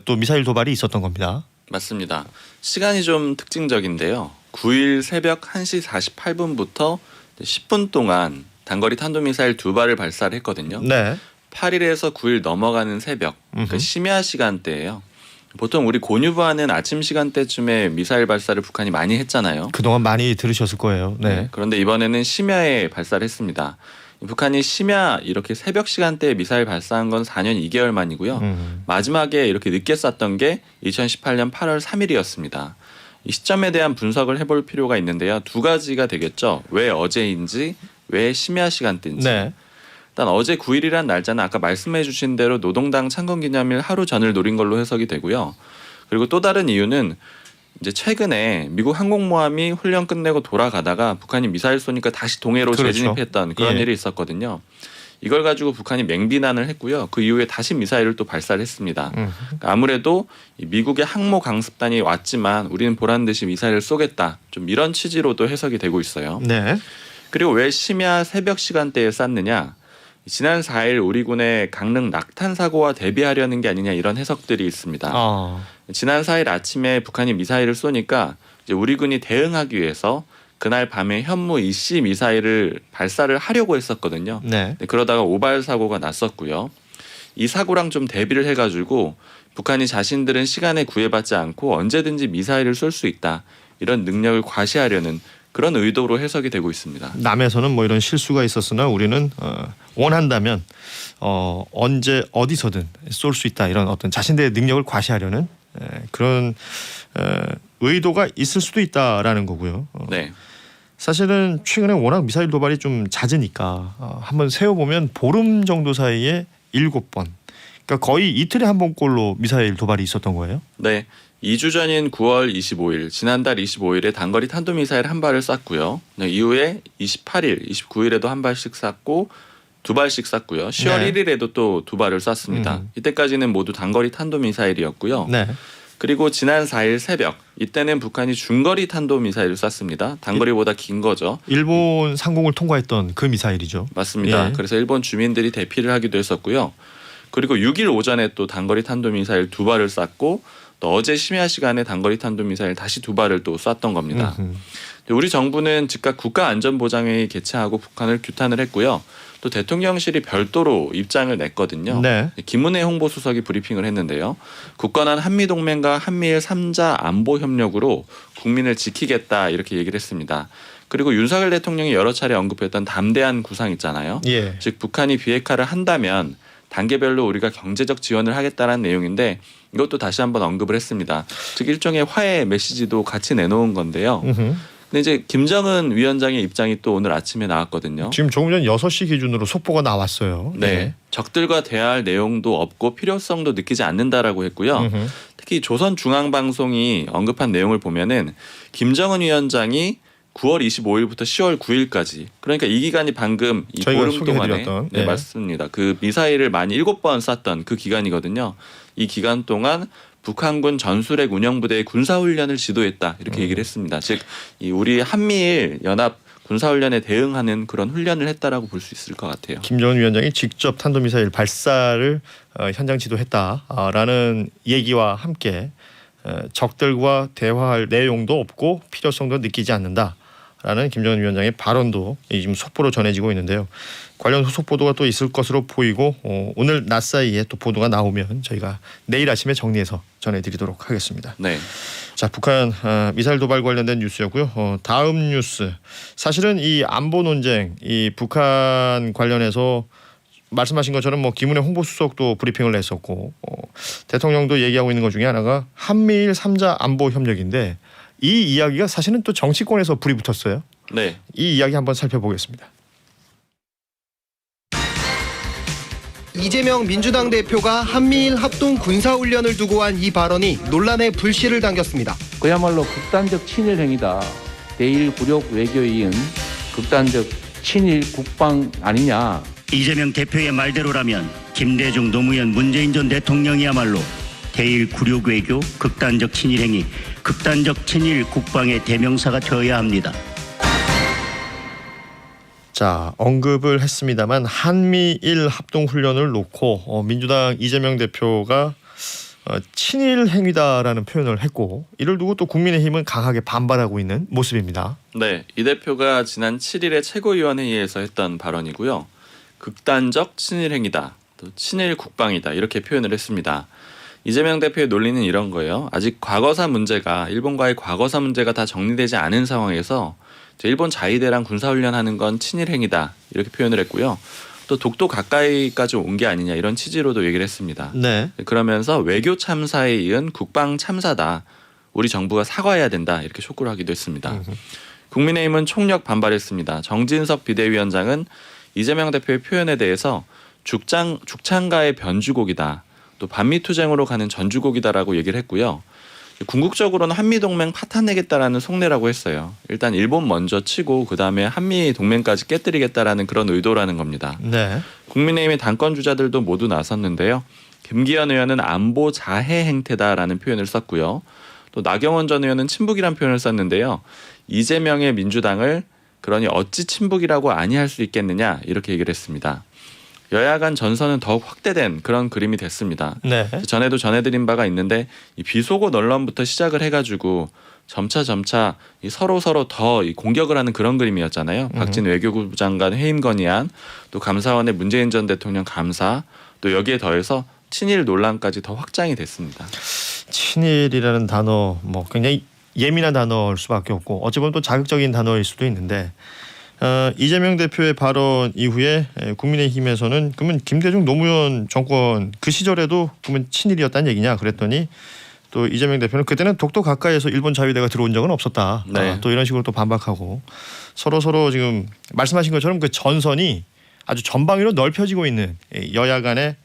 또 미사일 도발이 있었던 겁니다. 맞습니다. 시간이 좀 특징적인데요. 9일 새벽 1시 48분부터 10분 동안 단거리 탄도미사일 2발을 발사를 했거든요. 네. 8일에서 9일 넘어가는 새벽, 그러니까 심야 시간대예요. 보통 우리 곤유부하는 아침 시간대쯤에 미사일 발사를 북한이 많이 했잖아요. 그동안 많이 들으셨을 거예요. 네. 그런데 이번에는 심야에 발사를 했습니다. 북한이 심야 이렇게 새벽 시간대에 미사일 발사한 건 4년 2개월 만이고요. 마지막에 이렇게 늦게 쐈던 게 2018년 8월 3일이었습니다. 이 시점에 대한 분석을 해볼 필요가 있는데요. 두 가지가 되겠죠. 왜 어제인지, 왜 심야 시간대인지. 네. 일단 어제 9일이란 날짜는 아까 말씀해 주신 대로 노동당 창건기념일 하루 전을 노린 걸로 해석이 되고요. 그리고 또 다른 이유는 이제 최근에 미국 항공모함이 훈련 끝내고 돌아가다가 북한이 미사일 쏘니까 다시 동해로 재진입했던 그런 일이 있었거든요. 이걸 가지고 북한이 맹비난을 했고요. 그 이후에 다시 미사일을 또 발사를 했습니다. 그러니까 아무래도 미국의 항모 강습단이 왔지만 우리는 보란 듯이 미사일을 쏘겠다. 좀 이런 취지로도 해석이 되고 있어요. 네. 그리고 왜 심야 새벽 시간대에 쐈느냐. 지난 4일 우리 군의 강릉 낙탄 사고와 대비하려는 게 아니냐 이런 해석들이 있습니다. 지난 4일 아침에 북한이 미사일을 쏘니까 이제 우리 군이 대응하기 위해서 그날 밤에 현무 EC 미사일을 발사를 하려고 했었거든요. 네. 그러다가 오발 사고가 났었고요. 이 사고랑 좀 대비를 해가지고 북한이 자신들은 시간에 구애받지 않고 언제든지 미사일을 쏠 수 있다. 이런 능력을 과시하려는 그런 의도로 해석이 되고 있습니다. 남에서는 뭐 이런 실수가 있었으나 우리는 원한다면 언제 어디서든 쏠 수 있다. 이런 어떤 자신들의 능력을 과시하려는 그런 의도가 있을 수도 있다라는 거고요. 네. 사실은 최근에 워낙 미사일 도발이 좀 잦으니까 한번 세어보면 보름 정도 사이에 7번. 그러니까 거의 이틀에 한 번꼴로 미사일 도발이 있었던 거예요. 네. 2주 전인 9월 25일, 지난달 25일에 단거리 탄도미사일 한 발을 쐈고요. 이후에 28일, 29일에도 한 발씩 쐈고 2발씩 쐈고요. 10월 1일에도 또 2발을 쐈습니다. 이때까지는 모두 단거리 탄도미사일이었고요. 네. 그리고 지난 4일 새벽, 이때는 북한이 중거리 탄도미사일을 쐈습니다. 단거리보다 긴 거죠. 일본 상공을 통과했던 그 미사일이죠. 맞습니다. 예. 그래서 일본 주민들이 대피를 하기도 했었고요. 그리고 6일 오전에 또 단거리 탄도미사일 2발을 쐈고 또 어제 심야 시간에 단거리 탄도미사일 다시 2발을 또 쐈던 겁니다. 우리 정부는 즉각 국가안전보장회의 개최하고 북한을 규탄을 했고요. 또 대통령실이 별도로 입장을 냈거든요. 네. 김은혜 홍보수석이 브리핑을 했는데요. 굳건한 한미동맹과 한미일 3자 안보협력으로 국민을 지키겠다 이렇게 얘기를 했습니다. 그리고 윤석열 대통령이 여러 차례 언급했던 담대한 구상 있잖아요. 예. 즉 북한이 비핵화를 한다면 단계별로 우리가 경제적 지원을 하겠다는 내용인데 이것도 다시 한번 언급을 했습니다. 즉 일종의 화해 메시지도 같이 내놓은 건데요. 근데 이제 김정은 위원장의 입장이 또 오늘 아침에 나왔거든요. 지금 조금 전 6시 기준으로 속보가 나왔어요. 네. 적들과 대화할 내용도 없고 필요성도 느끼지 않는다라고 했고요. 특히 조선중앙방송이 언급한 내용을 보면은 김정은 위원장이 9월 25일부터 10월 9일까지 그러니까 이 기간이 방금 이 저희가 보름 동안에 소개해드렸던, 네, 맞습니다. 그 미사일을 많이 7번 쐈던 그 기간이거든요. 이 기간 동안 북한군 전술핵 운영부대의 군사훈련을 지도했다 이렇게 얘기를 했습니다. 즉 이 우리 한미일 연합 군사훈련에 대응하는 그런 훈련을 했다라고 볼 수 있을 것 같아요. 김정은 위원장이 직접 탄도미사일 발사를 현장 지도했다라는 얘기와 함께 적들과 대화할 내용도 없고 필요성도 느끼지 않는다라는 김정은 위원장의 발언도 지금 속보로 전해지고 있는데요. 관련 후속 보도가 또 있을 것으로 보이고 오늘 낮 사이에 또 보도가 나오면 저희가 내일 아침에 정리해서 전해드리도록 하겠습니다. 네. 자, 북한 미사일 도발 관련된 뉴스였고요. 다음 뉴스. 사실은 이 안보 논쟁, 이 북한 관련해서 말씀하신 것처럼 뭐 김은혜 홍보수석도 브리핑을 했었고 대통령도 얘기하고 있는 것 중에 하나가 한미일 3자 안보 협력인데 이 이야기가 사실은 또 정치권에서 불이 붙었어요. 네. 이 이야기 한번 살펴보겠습니다. 이재명 민주당 대표가 한미일 합동 군사훈련을 두고 한 이 발언이 논란의 불씨를 당겼습니다. 그야말로 극단적 친일 행위다. 대일 굴욕 외교에 이은 극단적 친일 국방 아니냐. 이재명 대표의 말대로라면 김대중, 노무현, 문재인 전 대통령이야말로 대일 굴욕 외교, 극단적 친일 행위, 극단적 친일 국방의 대명사가 되어야 합니다. 자, 언급을 했습니다만 한미일 합동훈련을 놓고 민주당 이재명 대표가 친일 행위다라는 표현을 했고 이를 두고 또 국민의힘은 강하게 반발하고 있는 모습입니다. 네, 이 대표가 지난 7일에 최고위원회의에서 했던 발언이고요. 극단적 친일 행위다, 또 친일 국방이다 이렇게 표현을 했습니다. 이재명 대표의 논리는 이런 거예요. 아직 과거사 문제가 일본과의 과거사 문제가 다 정리되지 않은 상황에서 일본 자위대랑 군사훈련하는 건 친일 행위다 이렇게 표현을 했고요. 또 독도 가까이까지 온 게 아니냐 이런 취지로도 얘기를 했습니다. 네. 그러면서 외교 참사에 이은 국방 참사다. 우리 정부가 사과해야 된다 이렇게 촉구를 하기도 했습니다. 국민의힘은 총력 반발했습니다. 정진석 비대위원장은 이재명 대표의 표현에 대해서 죽창가의 변주곡이다. 또 반미투쟁으로 가는 전주곡이다라고 얘기를 했고요. 궁극적으로는 한미동맹 파탄내겠다라는 속내라고 했어요. 일단 일본 먼저 치고 그다음에 한미동맹까지 깨뜨리겠다라는 그런 의도라는 겁니다. 네. 국민의힘의 당권 주자들도 모두 나섰는데요. 김기현 의원은 안보 자해 행태다라는 표현을 썼고요. 또 나경원 전 의원은 친북이란 표현을 썼는데요. 이재명의 민주당을 그러니 어찌 친북이라고 아니할 수 있겠느냐 이렇게 얘기를 했습니다. 여야 간 전선은 더욱 확대된 그런 그림이 됐습니다. 네. 전에도 전해드린 바가 있는데 이 비속어 논란부터 시작을 해가지고 점차 이 서로 더 이 공격을 하는 그런 그림이었잖아요. 박진 외교부 장관 해임 건의안, 또 감사원의 문재인 전 대통령 감사, 또 여기에 더해서 친일 논란까지 더 확장이 됐습니다. 친일이라는 단어 뭐 굉장히 예민한 단어일 수밖에 없고 어찌 보면 또 자극적인 단어일 수도 있는데 이재명 대표의 발언 이후에 국민의힘에서는 그러면 김대중 노무현 정권 그 시절에도 그러면 친일이었다는 얘기냐 그랬더니 또 이재명 대표는 그때는 독도 가까이에서 일본 자위대가 들어온 적은 없었다. 네. 또 이런 식으로 또 반박하고 서로 지금 말씀하신 것처럼 그 전선이 아주 전방위로 넓혀지고 있는 여야 간의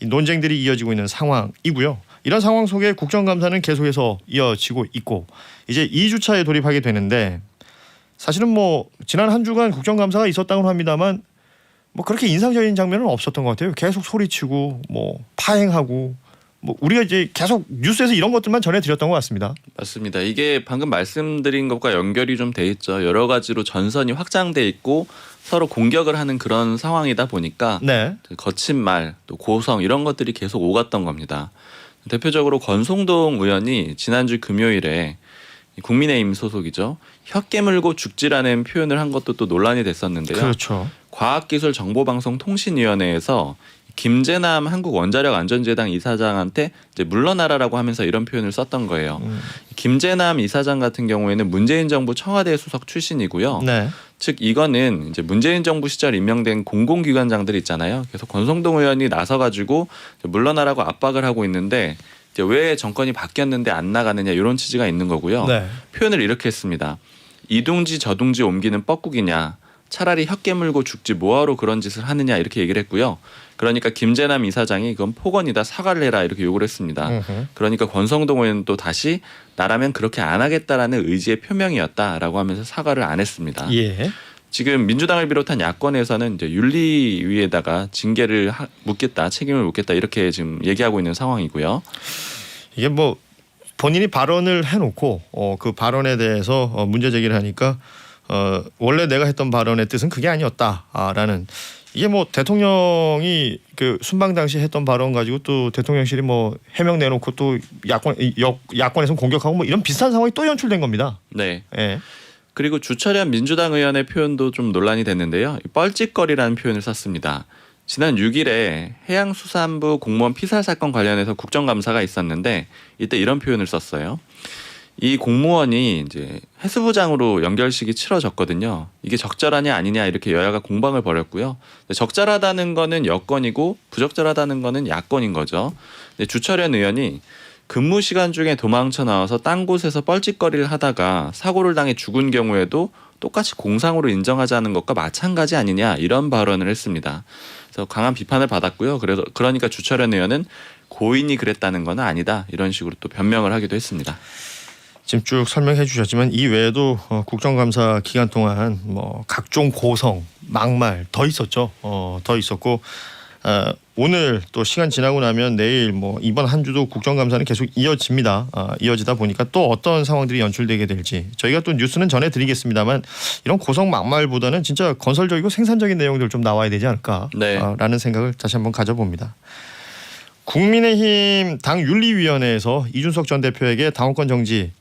논쟁들이 이어지고 있는 상황이고요. 이런 상황 속에 국정감사는 계속해서 이어지고 있고 이제 2주차에 돌입하게 되는데 사실은 뭐 지난 한 주간 국정감사가 있었다고 합니다만 뭐 그렇게 인상적인 장면은 없었던 것 같아요. 계속 소리치고 뭐 파행하고 뭐 우리가 이제 계속 뉴스에서 이런 것들만 전해드렸던 것 같습니다. 맞습니다. 이게 방금 말씀드린 것과 연결이 좀 돼 있죠. 여러 가지로 전선이 확장돼 있고 서로 공격을 하는 그런 상황이다 보니까 네. 거친 말, 또 고성 이런 것들이 계속 오갔던 겁니다. 대표적으로 권성동 의원이 지난주 금요일에 국민의힘 소속이죠. 혀 깨물고 죽지라는 표현을 한 것도 또 논란이 됐었는데요. 그렇죠. 과학기술정보방송통신위원회에서 김재남 한국원자력안전재단 이사장한테 이제 물러나라라고 하면서 이런 표현을 썼던 거예요. 김재남 이사장 같은 경우에는 문재인 정부 청와대 수석 출신이고요. 네. 즉 이거는 이제 문재인 정부 시절 임명된 공공기관장들 있잖아요. 그래서 권성동 의원이 나서가지고 물러나라고 압박을 하고 있는데 이제 왜 정권이 바뀌었는데 안 나가느냐 이런 취지가 있는 거고요. 네. 표현을 이렇게 했습니다. 이둥지 저둥지 옮기는 뻐꾸기냐. 차라리 혀 깨물고 죽지 뭐하러 그런 짓을 하느냐 이렇게 얘기를 했고요. 그러니까 김재남 이사장이 그건 폭언이다 사과를 해라 이렇게 요구를 했습니다. 그러니까 권성동 의원은 또 다시 나라면 그렇게 안 하겠다라는 의지의 표명이었다라고 하면서 사과를 안 했습니다. 예. 지금 민주당을 비롯한 야권에서는 이제 윤리위에다가 징계를 묻겠다, 책임을 묻겠다 이렇게 지금 얘기하고 있는 상황이고요. 이게 뭐 본인이 발언을 해놓고 그 발언에 대해서 문제 제기를 하니까 원래 내가 했던 발언의 뜻은 그게 아니었다라는 이게 뭐 대통령이 그 순방 당시 했던 발언 가지고 또 대통령실이 뭐 해명 내놓고 또 야권에서 공격하고 뭐 이런 비슷한 상황이 또 연출된 겁니다. 네. 예. 그리고 주철현 민주당 의원의 표현도 좀 논란이 됐는데요. 뻘짓거리라는 표현을 썼습니다. 지난 6일에 해양수산부 공무원 피살 사건 관련해서 국정감사가 있었는데 이때 이런 표현을 썼어요. 이 공무원이 이제 해수부장으로 연결식이 치러졌거든요. 이게 적절하냐 아니냐 이렇게 여야가 공방을 벌였고요. 적절하다는 거는 여권이고 부적절하다는 거는 야권인 거죠. 근데 주철현 의원이 근무 시간 중에 도망쳐 나와서 딴 곳에서 뻘짓거리를 하다가 사고를 당해 죽은 경우에도 똑같이 공상으로 인정하자는 것과 마찬가지 아니냐 이런 발언을 했습니다. 그래서 강한 비판을 받았고요. 그러니까 주철현 의원은 고인이 그랬다는 건 아니다 이런 식으로 또 변명을 하기도 했습니다. 지금 쭉 설명해 주셨지만 이 외에도 국정감사 기간 동안 뭐 각종 고성, 막말 더 있었죠. 더 있었고 오늘 또 시간 지나고 나면 내일 뭐 이번 한 주도 국정감사는 계속 이어집니다. 이어지다 보니까 또 어떤 상황들이 연출되게 될지 저희가 또 뉴스는 전해드리겠습니다만 이런 고성 막말보다는 진짜 건설적이고 생산적인 내용들 좀 나와야 되지 않을까라는 생각을 다시 한번 가져봅니다. 국민의힘 당윤리위원회에서 이준석 전 대표에게 당원권 정지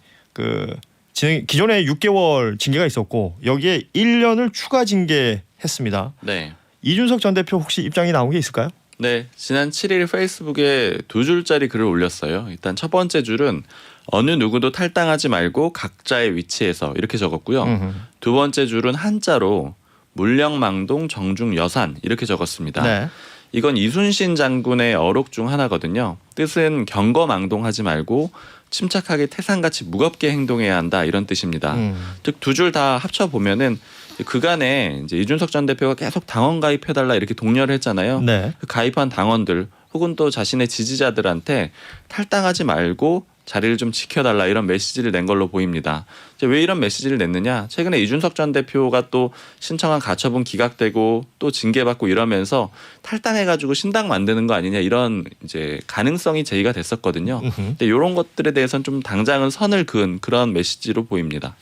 기존에 6개월 징계가 있었고 여기에 1년을 추가 징계했습니다. 네. 이준석 전 대표 혹시 입장이 나온 게 있을까요? 네, 지난 7일 페이스북에 2줄짜리 글을 올렸어요. 일단 첫 번째 줄은 어느 누구도 탈당하지 말고 각자의 위치에서 이렇게 적었고요. 두 번째 줄은 한자로 물령망동 정중여산 이렇게 적었습니다. 네. 이건 이순신 장군의 어록 중 하나거든요. 뜻은 경거망동하지 말고 침착하게 태산같이 무겁게 행동해야 한다 이런 뜻입니다. 즉 두 줄 다 합쳐 보면은 그간에 이제 이준석 전 대표가 계속 당원 가입해달라 이렇게 독려를 했잖아요. 네. 그 가입한 당원들 혹은 또 자신의 지지자들한테 탈당하지 말고 자리를 좀 지켜달라 이런 메시지를 낸 걸로 보입니다. 이제 왜 이런 메시지를 냈느냐? 최근에 이준석 전 대표가 또 신청한 가처분 기각되고 또 징계받고 이러면서 탈당해가지고 신당 만드는 거 아니냐 이런 이제 가능성이 제기가 됐었거든요. 근데 이런 것들에 대해서는 좀 당장은 선을 그은 그런 메시지로 보입니다.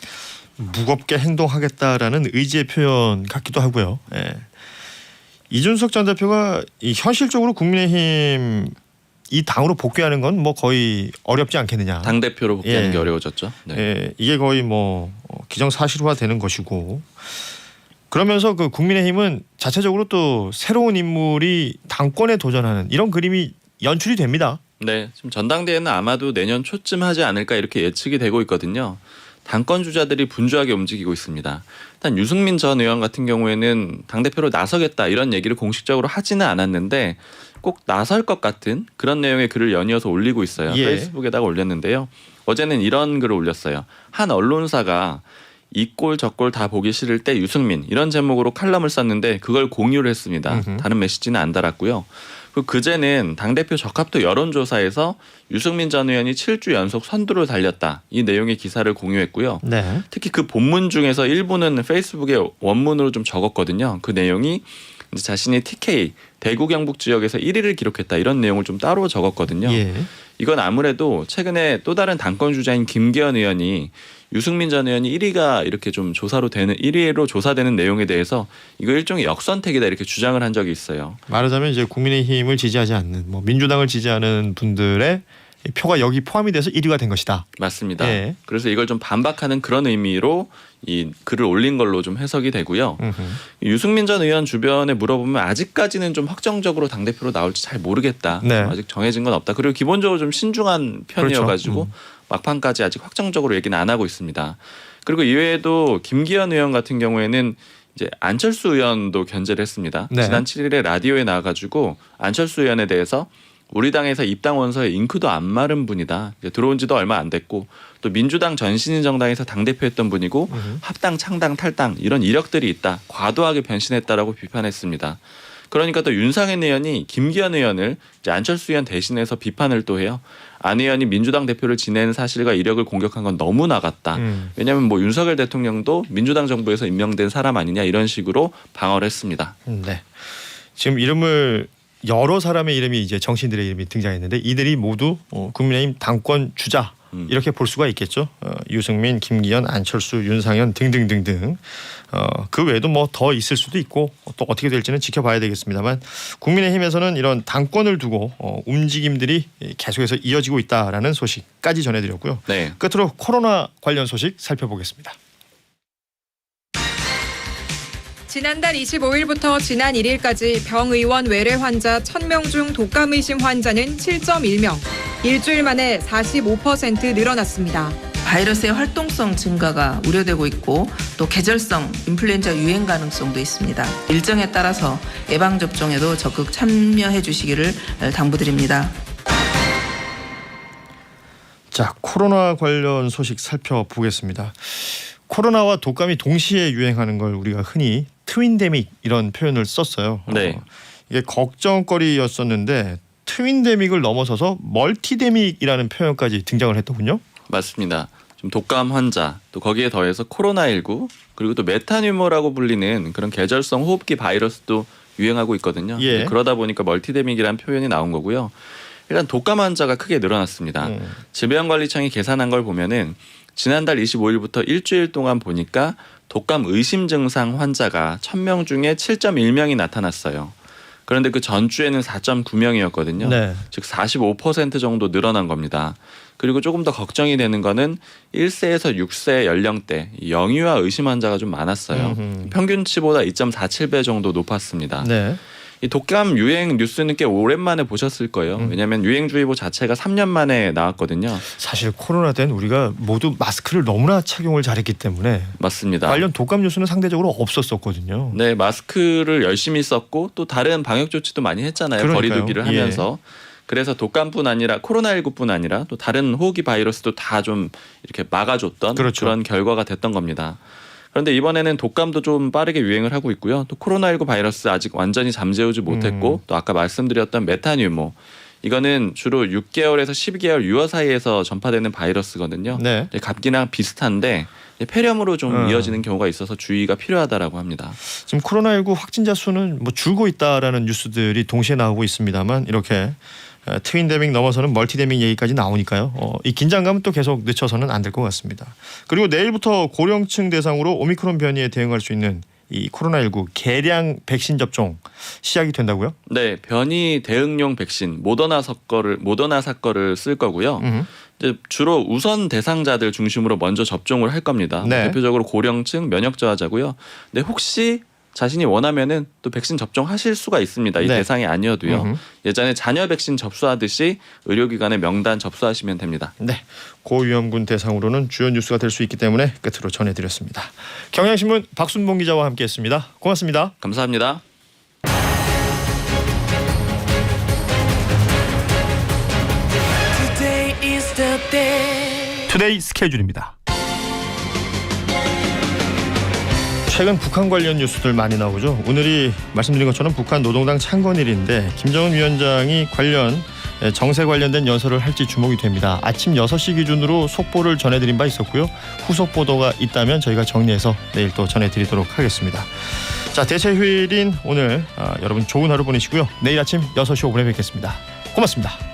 무겁게 행동하겠다라는 의지의 표현 같기도 하고요. 예. 이준석 전 대표가 현실적으로 국민의힘 이 당으로 복귀하는 건 뭐 거의 어렵지 않겠느냐. 당 대표로 복귀하는 게 어려워졌죠. 네. 예, 이게 거의 뭐 기정사실화되는 것이고 그러면서 그 국민의힘은 자체적으로 또 새로운 인물이 당권에 도전하는 이런 그림이 연출이 됩니다. 네, 지금 전당대회는 아마도 내년 초쯤 하지 않을까 이렇게 예측이 되고 있거든요. 당권 주자들이 분주하게 움직이고 있습니다. 일단 유승민 전 의원 같은 경우에는 당대표로 나서겠다 이런 얘기를 공식적으로 하지는 않았는데 꼭 나설 것 같은 그런 내용의 글을 연이어서 올리고 있어요. 예. 페이스북에다가 올렸는데요. 어제는 이런 글을 올렸어요. 한 언론사가 이 꼴 저 꼴 다 보기 싫을 때 유승민 이런 제목으로 칼럼을 썼는데 그걸 공유를 했습니다. 다른 메시지는 안 달았고요. 그제는 당대표 적합도 여론조사에서 유승민 전 의원이 7주 연속 선두를 달렸다. 이 내용의 기사를 공유했고요. 네. 특히 그 본문 중에서 일부는 페이스북에 원문으로 좀 적었거든요. 그 내용이 자신이 TK 대구 경북 지역에서 1위를 기록했다. 이런 내용을 좀 따로 적었거든요. 예. 이건 아무래도 최근에 또 다른 당권 주자인 김기현 의원이 유승민 전 의원이 1위가 이렇게 좀 1위로 조사되는 내용에 대해서 이거 일종의 역선택이다 이렇게 주장을 한 적이 있어요. 말하자면 이제 국민의힘을 지지하지 않는 뭐 민주당을 지지하는 분들의 표가 여기 포함이 돼서 1위가 된 것이다. 맞습니다. 예. 그래서 이걸 좀 반박하는 그런 의미로 이 글을 올린 걸로 좀 해석이 되고요. 유승민 전 의원 주변에 물어보면 아직까지는 좀 확정적으로 당대표로 나올지 잘 모르겠다. 네. 아직 정해진 건 없다. 그리고 기본적으로 좀 신중한 편이어가지고 그렇죠. 막판까지 아직 확정적으로 얘기는 안 하고 있습니다. 그리고 이외에도 김기현 의원 같은 경우에는 이제 안철수 의원도 견제를 했습니다. 네. 지난 7일에 라디오에 나와가지고 안철수 의원에 대해서 우리 당에서 입당 원서에 잉크도 안 마른 분이다. 들어온 지도 얼마 안 됐고 또 민주당 전신인 정당에서 당대표했던 분이고 합당, 창당, 탈당 이런 이력들이 있다. 과도하게 변신했다라고 비판했습니다. 그러니까 또 윤상현 의원이 김기현 의원을 이제 안철수 의원 대신해서 비판을 또 해요. 안 의원이 민주당 대표를 지낸 사실과 이력을 공격한 건 너무 나갔다. 왜냐하면 뭐 윤석열 대통령도 민주당 정부에서 임명된 사람 아니냐 이런 식으로 방어를 했습니다. 네. 지금 이름을 여러 사람의 이름이 이제 정치인들의 이름이 등장했는데 이들이 모두 국민의힘 당권 주자 이렇게 볼 수가 있겠죠. 유승민, 김기현, 안철수, 윤상현 등등등등. 그 외에도 뭐 더 있을 수도 있고 또 어떻게 될지는 지켜봐야 되겠습니다만 국민의힘에서는 이런 당권을 두고 움직임들이 계속해서 이어지고 있다라는 소식까지 전해드렸고요. 네. 끝으로 코로나 관련 소식 살펴보겠습니다. 지난달 25일부터 지난 1일까지 병의원 외래 환자 1000명 중 독감 의심 환자는 7.1명, 일주일 만에 45% 늘어났습니다. 바이러스의 활동성 증가가 우려되고 있고 또 계절성 인플루엔자 유행 가능성도 있습니다. 일정에 따라서 예방접종에도 적극 참여해 주시기를 당부드립니다. 자, 코로나 관련 소식 살펴보겠습니다. 코로나와 독감이 동시에 유행하는 걸 우리가 흔히 트윈데믹 이런 표현을 썼어요. 네. 이게 걱정거리였었는데 트윈데믹을 넘어서서 멀티데믹이라는 표현까지 등장을 했더군요. 맞습니다. 좀 독감 환자 또 거기에 더해서 코로나19 그리고 또 메타뉴머라고 불리는 그런 계절성 호흡기 바이러스도 유행하고 있거든요. 예. 그러다 보니까 멀티데믹이라는 표현이 나온 거고요. 일단 독감 환자가 크게 늘어났습니다. 질병관리청이 계산한 걸 보면은 지난달 25일부터 일주일 동안 보니까 독감 의심 증상 환자가 1000명 중에 7.1명이 나타났어요. 그런데 그 전주에는 4.9명이었거든요. 네. 즉 45% 정도 늘어난 겁니다. 그리고 조금 더 걱정이 되는 거는 1세에서 6세 연령대 영유아 의심 환자가 좀 많았어요. 평균치보다 2.47배 정도 높았습니다. 네. 이 독감 유행 뉴스는 꽤 오랜만에 보셨을 거예요. 왜냐하면 유행주의보 자체가 3년 만에 나왔거든요. 사실 코로나 때는 우리가 모두 마스크를 너무나 착용을 잘했기 때문에 맞습니다. 관련 독감 뉴스는 상대적으로 없었었거든요. 네, 마스크를 열심히 썼고 또 다른 방역 조치도 많이 했잖아요. 그러니까요. 거리두기를 하면서. 그래서 독감뿐 아니라 코로나19뿐 아니라 또 다른 호흡기 바이러스도 다 좀 이렇게 막아줬던 그렇죠. 그런 결과가 됐던 겁니다. 그런데 이번에는 독감도 좀 빠르게 유행을 하고 있고요. 또 코로나19 바이러스 아직 완전히 잠재우지 못했고 또 아까 말씀드렸던 메타뉴모 이거는 주로 6개월에서 12개월 유아 사이에서 전파되는 바이러스거든요. 네. 감기랑 비슷한데 폐렴으로 좀 이어지는 경우가 있어서 주의가 필요하다라고 합니다. 지금 코로나19 확진자 수는 뭐 줄고 있다라는 뉴스들이 동시에 나오고 있습니다만 이렇게 트윈데믹 넘어서는 멀티데믹 얘기까지 나오니까요. 이 긴장감은 또 계속 늦춰서는 안 될 것 같습니다. 그리고 내일부터 고령층 대상으로 오미크론 변이에 대응할 수 있는 이 코로나19 개량 백신 접종 시작이 된다고요? 네, 변이 대응용 백신 모더나 사거를 쓸 거고요. 이제 주로 우선 대상자들 중심으로 먼저 접종을 할 겁니다. 네. 대표적으로 고령층 면역 저하자고요. 근데 혹시 자신이 원하면은 또 백신 접종하실 수가 있습니다. 이 네. 대상이 아니어도요. 예전에 자녀 백신 접수하듯이 의료기관에 명단 접수하시면 됩니다. 네, 고위험군 대상으로는 주요 뉴스가 될 수 있기 때문에 끝으로 전해드렸습니다. 경향신문 박순봉 기자와 함께했습니다. 고맙습니다. 감사합니다. 투데이 스케줄입니다. 최근 북한 관련 뉴스들 많이 나오죠. 오늘이 말씀드린 것처럼 북한 노동당 창건일인데 김정은 위원장이 관련 정세 관련된 연설을 할지 주목이 됩니다. 아침 6시 기준으로 속보를 전해드린 바 있었고요. 후속 보도가 있다면 저희가 정리해서 내일 또 전해드리도록 하겠습니다. 자, 대체 휴일인 오늘 여러분 좋은 하루 보내시고요. 내일 아침 6시 5분에 뵙겠습니다. 고맙습니다.